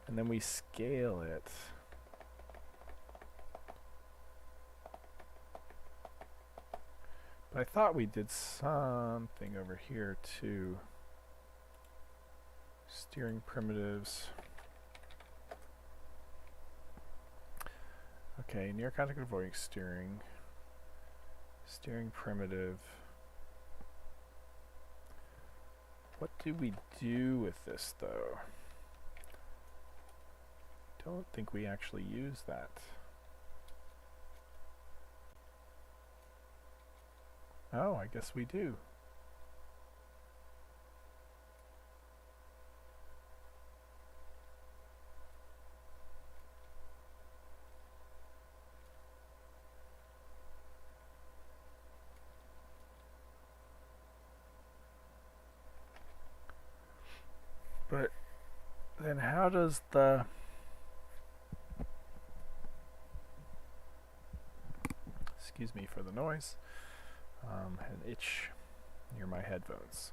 [SPEAKER 1] And then we scale it. But I thought we did something over here too. Steering primitives. Okay, near contact avoiding steering. Steering primitive. What do we do with this though? Don't think we actually use that. Oh, I guess we do. But then how does the... Excuse me for the noise. An itch near my headphones.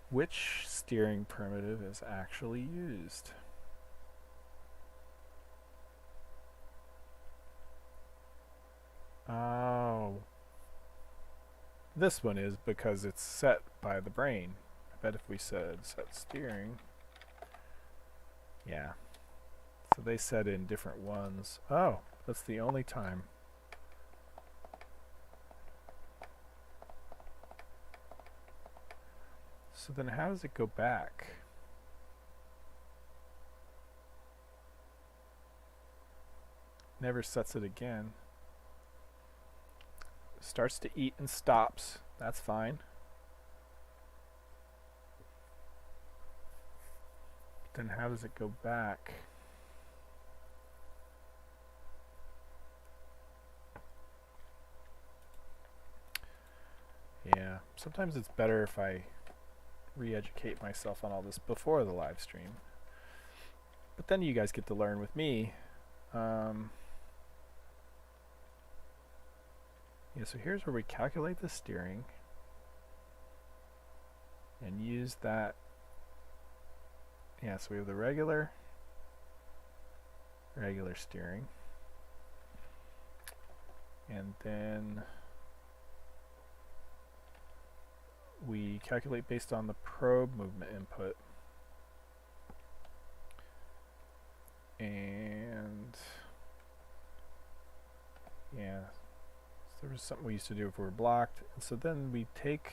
[SPEAKER 1] Which steering primitive is actually used? Oh. This one is because it's set by the brain. I bet if we said set steering. Yeah. So they set in different ones. Oh, that's the only time. So then how does it go back? Never sets it again. Starts to eat and stops. That's fine. Then how does it go back? Yeah, sometimes it's better if I re-educate myself on all this before the live stream. But then you guys get to learn with me. Yeah, so here's where we calculate the steering and use that. Yeah, so we have the regular steering, and then we calculate based on the probe movement input. And yeah, so there was something we used to do if we were blocked. And so then we take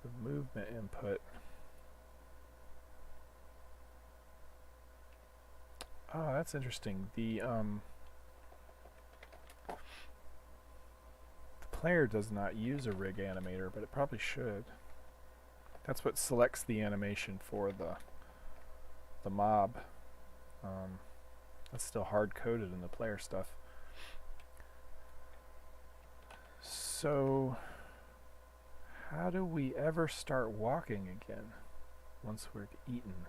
[SPEAKER 1] the movement input. Oh, that's interesting. The player does not use a rig animator, but it probably should. That's what selects the animation for the mob. That's still hard-coded in the player stuff. So how do we ever start walking again once we're eaten?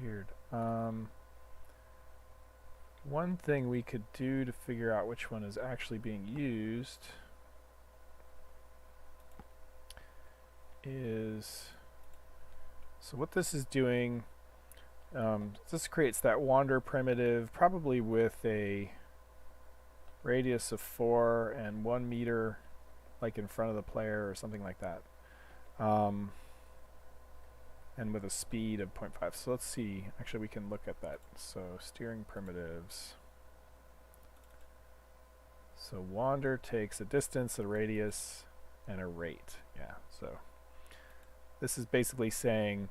[SPEAKER 1] Weird. One thing we could do to figure out which one is actually being used is, so what this is doing, this creates that wander primitive, probably with a radius of 4 and 1 meter, like in front of the player or something like that, and with a speed of 0.5. So let's see, actually we can look at that. So steering primitives. So wander takes a distance, a radius, and a rate. Yeah, so this is basically saying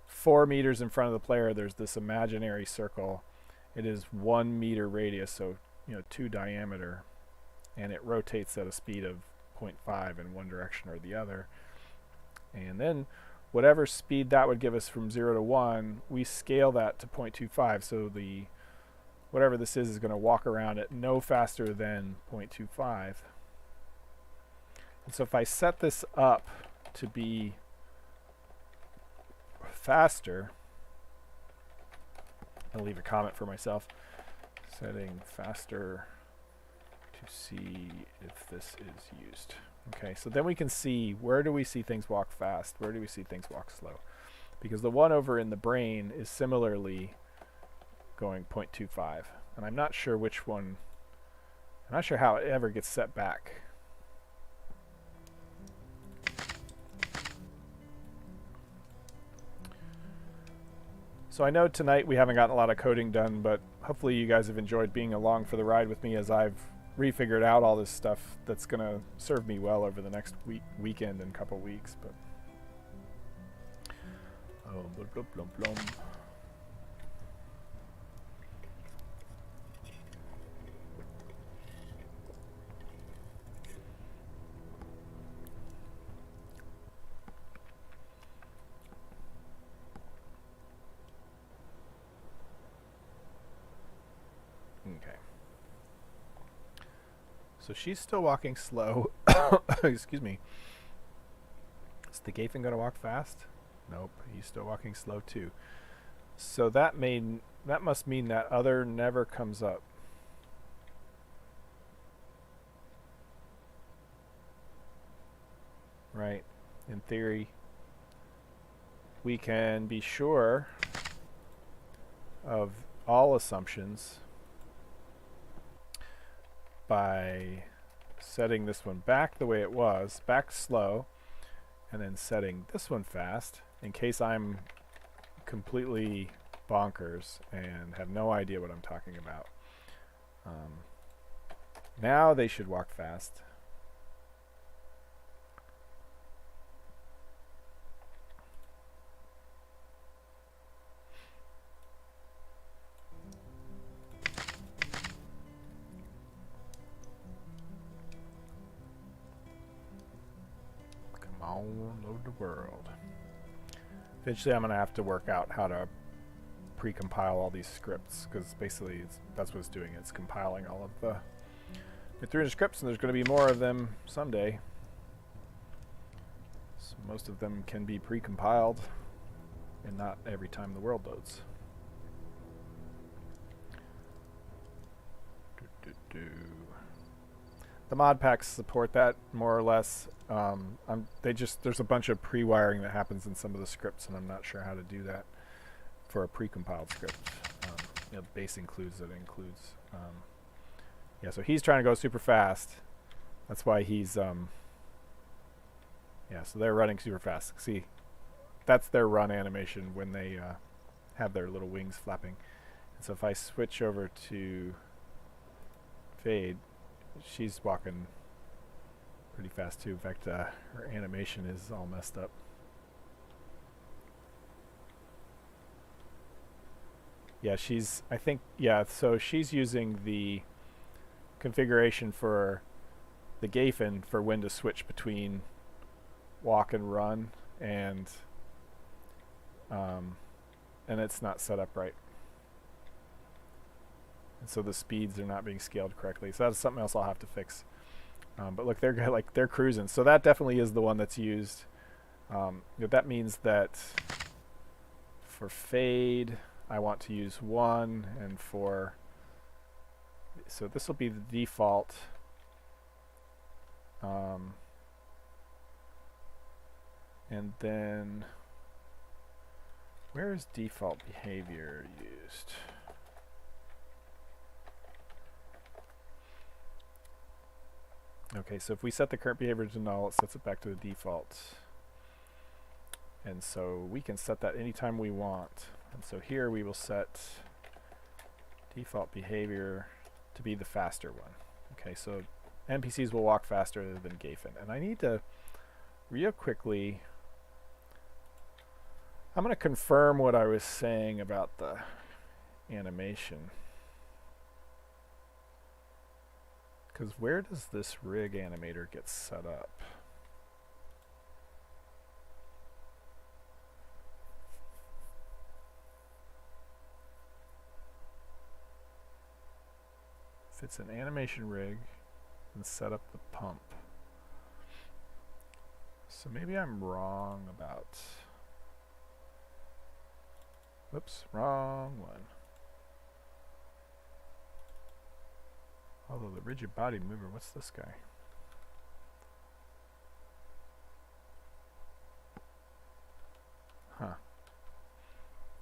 [SPEAKER 1] 4 meters in front of the player, there's this imaginary circle. It is 1 meter radius, so 2 diameter, and it rotates at a speed of 0.5 in one direction or the other. And then whatever speed that would give us from 0 to 1, we scale that to 0.25, so the whatever this is going to walk around at no faster than 0.25. And so if I set this up to be faster, I'll leave a comment for myself. Setting faster to see if this is used. Okay, so then we can see, where do we see things walk fast? Where do we see things walk slow? Because the one over in the brain is similarly going 0.25. And I'm not sure which one, I'm not sure how it ever gets set back. So I know tonight we haven't gotten a lot of coding done, but hopefully you guys have enjoyed being along for the ride with me as I've refigured out all this stuff that's going to serve me well over the next weekend and couple weeks. But oh, blum, blum, blum, blum. Okay. So she's still walking slow. Excuse me. Is the Gafen going to walk fast? Nope, he's still walking slow too. So that must mean that other never comes up. Right? In theory, we can be sure of all assumptions by setting this one back the way it was, back slow, and then setting this one fast in case I'm completely bonkers and have no idea what I'm talking about. Now they should walk fast. Load the world. Eventually I'm going to have to work out how to pre-compile all these scripts, because basically that's what it's doing. It's compiling all of the Mythruna scripts, and there's going to be more of them someday. So most of them can be pre-compiled, and not every time the world loads. The mod packs support that more or less. There's a bunch of pre-wiring that happens in some of the scripts, and I'm not sure how to do that for a pre-compiled script. The base includes that includes. Yeah, so he's trying to go super fast. That's why he's. Yeah, so they're running super fast. See, that's their run animation when they have their little wings flapping. And so if I switch over to Fade, she's walking pretty fast too. In fact, her animation is all messed up. Yeah, so she's using the configuration for the Gafen for when to switch between walk and run, and it's not set up right. And so the speeds are not being scaled correctly. So that's something else I'll have to fix. But look, they're cruising. So that definitely is the one that's used. That means that for Fade, I want to use 1, and for so this will be the default. And then where is default behavior used? Okay, so if we set the current behavior to null, it sets it back to the default. And so we can set that anytime we want. And so here we will set default behavior to be the faster one. Okay, so NPCs will walk faster than Gafen. And I need to real quickly, I'm going to confirm what I was saying about the animation. Because where does this rig animator get set up? If it's an animation rig, then set up the pump. So maybe I'm wrong about... Whoops, wrong one. Although the rigid body mover, what's this guy? Huh.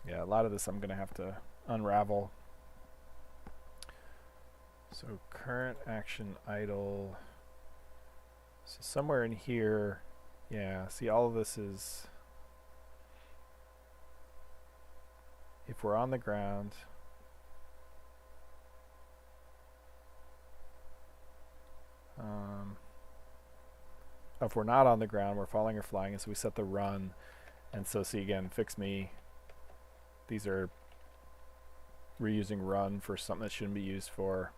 [SPEAKER 1] Yeah, a lot of this I'm going to have to unravel. So current action idle. So somewhere in here, yeah, see all of this is, if we're on the ground, if we're not on the ground, we're falling or flying, and so we set the run. And so see again, fix me. These are reusing run for something that shouldn't be used for.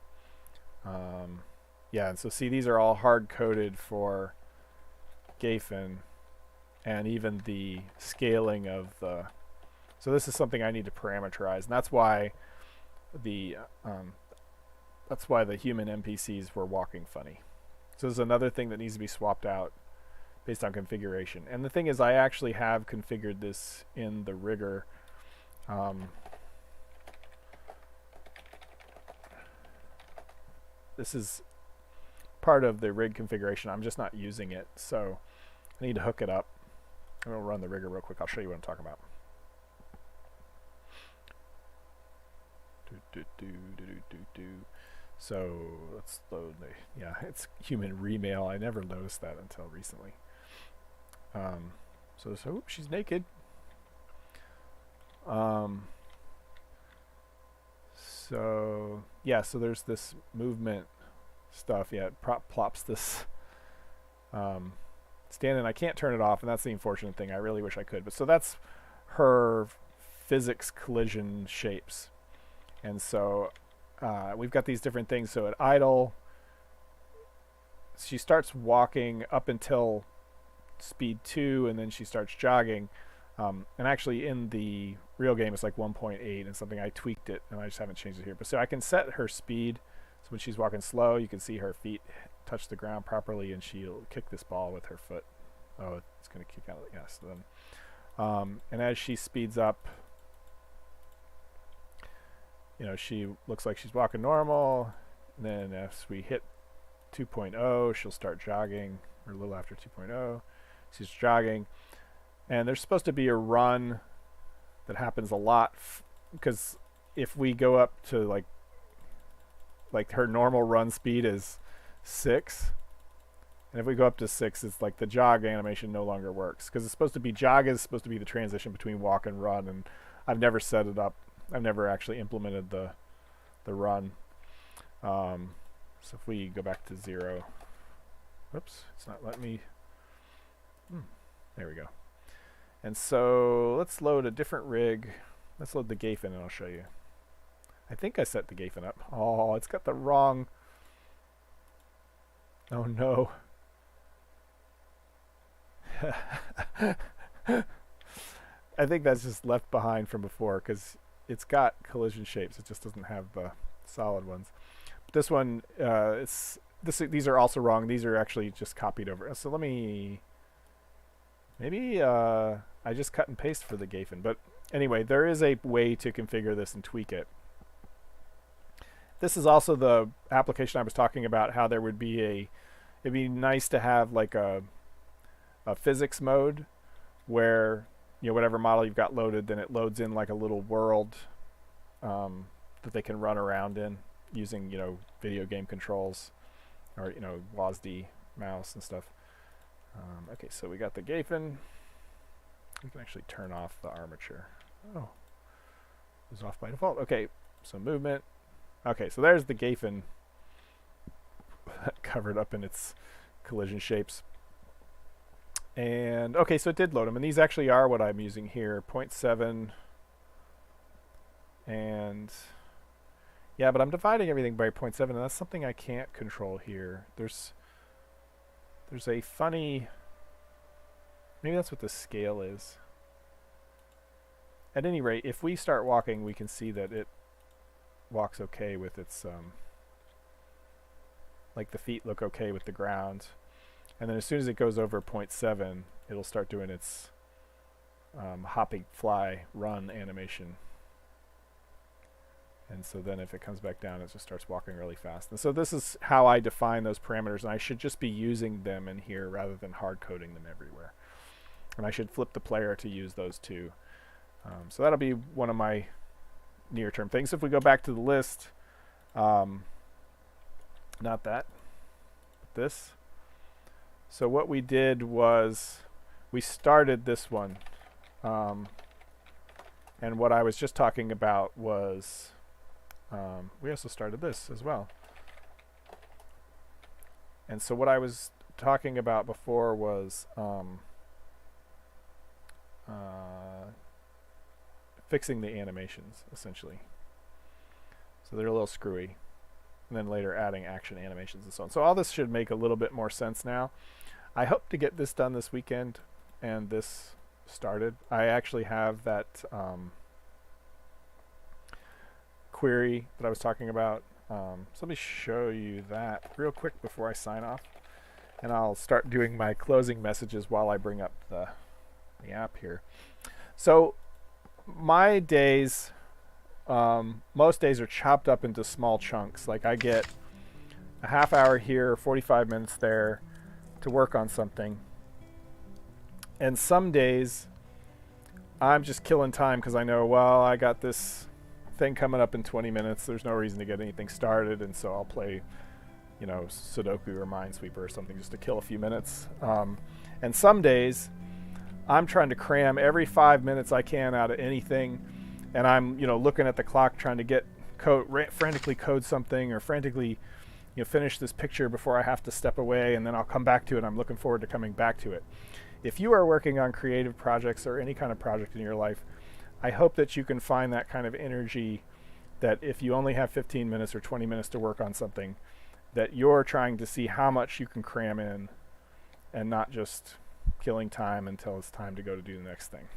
[SPEAKER 1] Yeah, and so see, these are all hard-coded for Gafen, and even the scaling of the... So this is something I need to parameterize, and that's why the human NPCs were walking funny. So this is another thing that needs to be swapped out based on configuration. And the thing is, I actually have configured this in the rigger. This is part of the rig configuration. I'm just not using it, so I need to hook it up. I'm going to run the rigger real quick. I'll show you what I'm talking about. So let's load the, yeah, it's human remail. I never noticed that until recently. So she's naked. So yeah, so there's this movement stuff. Yeah, it plops this stand in. I can't turn it off, and that's the unfortunate thing. I really wish I could. But so that's her physics collision shapes. And so we've got these different things. So at idle, she starts walking up until speed 2, and then she starts jogging. And actually in the real game it's like 1.8 and something. I tweaked it and I just haven't changed it here. But so I can set her speed. So when she's walking slow, you can see her feet touch the ground properly, and she'll kick this ball with her foot. Oh, it's going to kick out. Yes. Then, and as she speeds up, you know, she looks like she's walking normal. And then as we hit 2.0, she'll start jogging, or a little after 2.0, she's jogging. And there's supposed to be a run that happens a lot, because if we go up to like her normal run speed is 6, and if we go up to 6, it's like the jog animation no longer works, because it's supposed to be, jog is supposed to be the transition between walk and run, and I've never set it up. I've never actually implemented the run. So if we go back to 0, whoops, it's not letting me. There we go. And so let's load a different rig. Let's load the Gafen, and I'll show you. I think I set the Gafen up. Oh, it's got the wrong. Oh no. I think that's just left behind from before, because it's got collision shapes. It just doesn't have the solid ones. But this one, these are also wrong. These are actually just copied over. So let me. Maybe I just cut and paste for the Gafen. But anyway, there is a way to configure this and tweak it. This is also the application I was talking about, how there would be it'd be nice to have like a physics mode where, whatever model you've got loaded, then it loads in like a little world that they can run around in using, video game controls or, WASD mouse and stuff. Okay, so we got the Gafen. We can actually turn off the armature. Oh, it was off by default. Okay, so movement. Okay, so there's the Gafen covered up in its collision shapes. And okay, so it did load them, and these actually are what I'm using here, 0.7. And yeah, but I'm dividing everything by 0.7, and that's something I can't control here. There's a funny, maybe that's what the scale is. At any rate, if we start walking, we can see that it walks okay with its, like the feet look okay with the ground. And then as soon as it goes over 0.7, it'll start doing its hopping, fly, run animation. And so then if it comes back down, it just starts walking really fast. And so this is how I define those parameters, and I should just be using them in here rather than hard coding them everywhere. And I should flip the player to use those too. So that'll be one of my near-term things. If we go back to the list, not that, but this. So what we did was we started this one. And what I was just talking about was we also started this as well. And so what I was talking about before was fixing the animations, essentially. So they're a little screwy. And then later adding action animations and so on. So all this should make a little bit more sense now. I hope to get this done this weekend and this started. I actually have that query that I was talking about. So let me show you that real quick before I sign off. And I'll start doing my closing messages while I bring up the app here. So my days, most days are chopped up into small chunks. Like I get a half hour here, 45 minutes there to work on something. And some days I'm just killing time because I know, well, I got this thing coming up in 20 minutes. There's no reason to get anything started, and so I'll play, Sudoku or Minesweeper or something just to kill a few minutes. And some days I'm trying to cram every 5 minutes I can out of anything, and I'm, looking at the clock trying to get frantically code something or frantically, finish this picture before I have to step away, and then I'll come back to it. I'm looking forward to coming back to it. If you are working on creative projects or any kind of project in your life, I hope that you can find that kind of energy, that if you only have 15 minutes or 20 minutes to work on something, that you're trying to see how much you can cram in and not just killing time until it's time to go to do the next thing.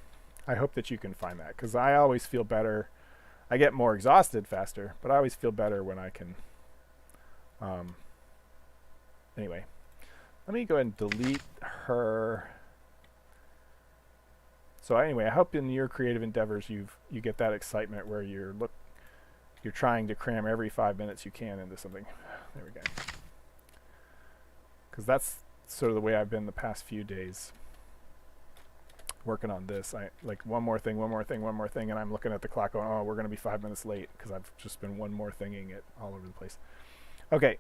[SPEAKER 1] I hope that you can find that, because I always feel better. I get more exhausted faster, but I always feel better when I can. Anyway, let me go ahead and delete her. So anyway, I hope in your creative endeavors you get that excitement where you're trying to cram every 5 minutes you can into something. There we go. Because that's sort of the way I've been the past few days working on this. I like one more thing, and I'm looking at the clock going, oh, we're going to be 5 minutes late because I've just been one more thinging it all over the place. Okay.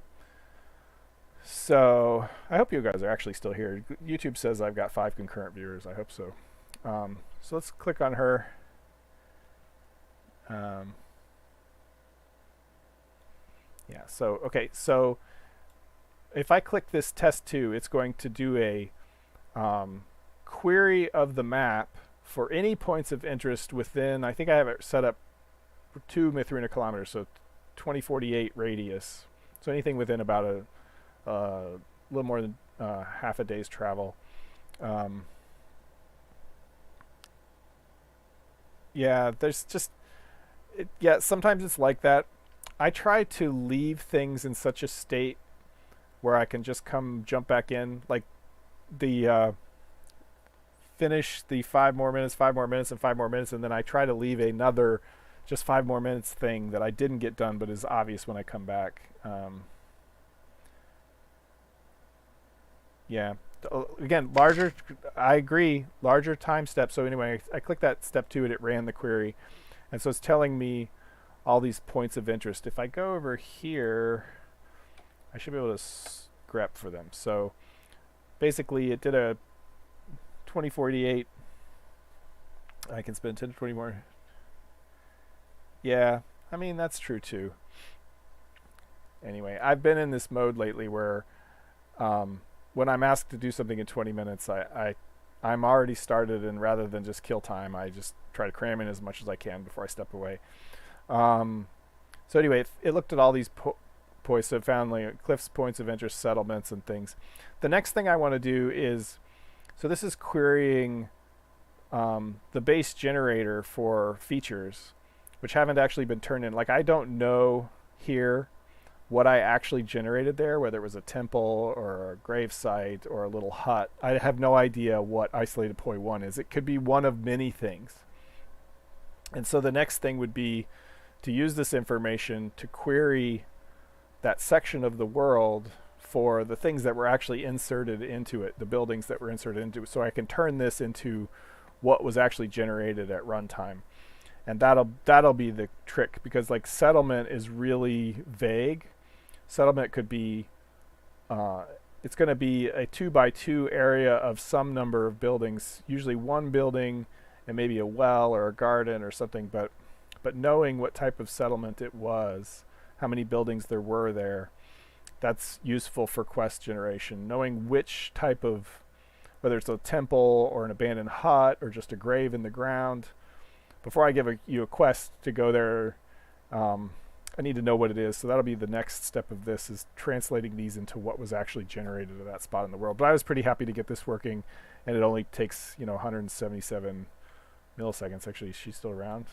[SPEAKER 1] So I hope you guys are actually still here. YouTube says I've got 5 concurrent viewers. I hope so. So let's click on her. Yeah, so, okay, so if I click this test 2, it's going to do a query of the map for any points of interest within, I think I have it set up for 2 Mythruna kilometers, so 2048 radius. So anything within about a little more than half a day's travel. Yeah, there's just, sometimes it's like that. I try to leave things in such a state where I can just jump back in, like the finish the 5 more minutes, and 5 more minutes, and then I try to leave another just 5 more minutes thing that I didn't get done, but is obvious when I come back. Yeah. Again, larger, I agree, larger time steps. So anyway, I clicked that step 2 and it ran the query. And so it's telling me all these points of interest. If I go over here, I should be able to grep for them. So basically it did a 2048. I can spend 10 to 20 more. Yeah, I mean, that's true too. Anyway, I've been in this mode lately where when I'm asked to do something in 20 minutes, I'm already started, and rather than just kill time, I just try to cram in as much as I can before I step away. So anyway, it looked at all these points, so it found like cliffs, points of interest, settlements, and things. The next thing I want to do is, so this is querying the base generator for features, which haven't actually been turned in. Like, I don't know here what I actually generated there, whether it was a temple or a grave site or a little hut. I have no idea what isolated point 1 is. It could be one of many things. And so the next thing would be to use this information to query that section of the world for the things that were actually inserted into it, the buildings that were inserted into it, so I can turn this into what was actually generated at runtime. And that'll be the trick, because like settlement is really vague. Settlement could be it's going to be a 2x2 area of some number of buildings, usually one building and maybe a well or a garden or something, but knowing what type of settlement it was, how many buildings there were there, that's useful for quest generation. Knowing which type of, whether it's a temple or an abandoned hut or just a grave in the ground, before I give you a quest to go there, I need to know what it is. So that'll be the next step of this, is translating these into what was actually generated at that spot in the world. But I was pretty happy to get this working, and it only takes 177 milliseconds. Actually, is she still around?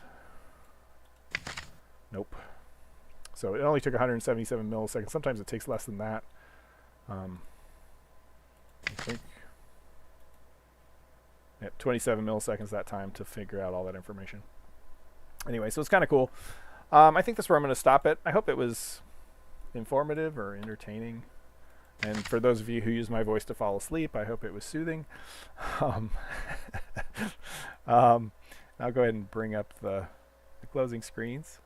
[SPEAKER 1] Nope. So it only took 177 milliseconds. Sometimes it takes less than that. I think. Yeah, 27 milliseconds that time to figure out all that information. Anyway, so it's kind of cool. I think that's where I'm going to stop it. I hope it was informative or entertaining. And for those of you who use my voice to fall asleep, I hope it was soothing. I'll go ahead and bring up the closing screens.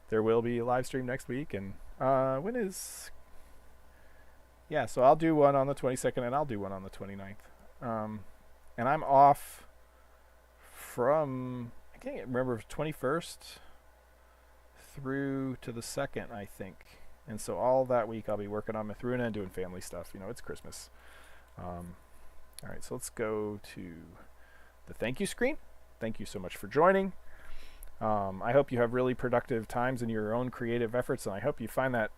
[SPEAKER 1] There will be a live stream next week. And when is... Yeah, so I'll do one on the 22nd and I'll do one on the 29th. And I'm off from, I can't remember, 21st through to the 2nd, I think. And so all that week I'll be working on Mythruna and doing family stuff. It's Christmas. All right, so let's go to the thank you screen. Thank you so much for joining. I hope you have really productive times in your own creative efforts, and I hope you find that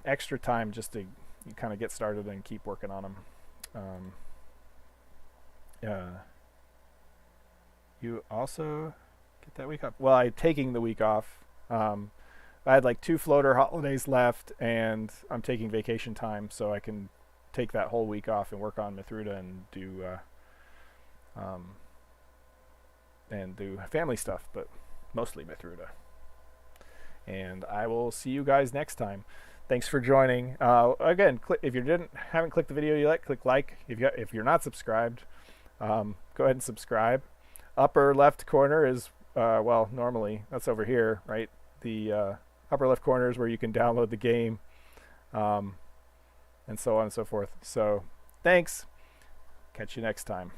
[SPEAKER 1] extra time just to kind of get started and keep working on them. You also get that week off. Well, I'm taking the week off. I had like 2 floater holidays left, and I'm taking vacation time, so I can take that whole week off and work on Mythruna and do family stuff, but mostly Mythruna. And I will see you guys next time. Thanks for joining. Again, if you haven't clicked the video you like, click like. If you're not subscribed, go ahead and subscribe. Upper left corner is, well, normally that's over here, right? The upper left corner is where you can download the game, and so on and so forth. So thanks. Catch you next time.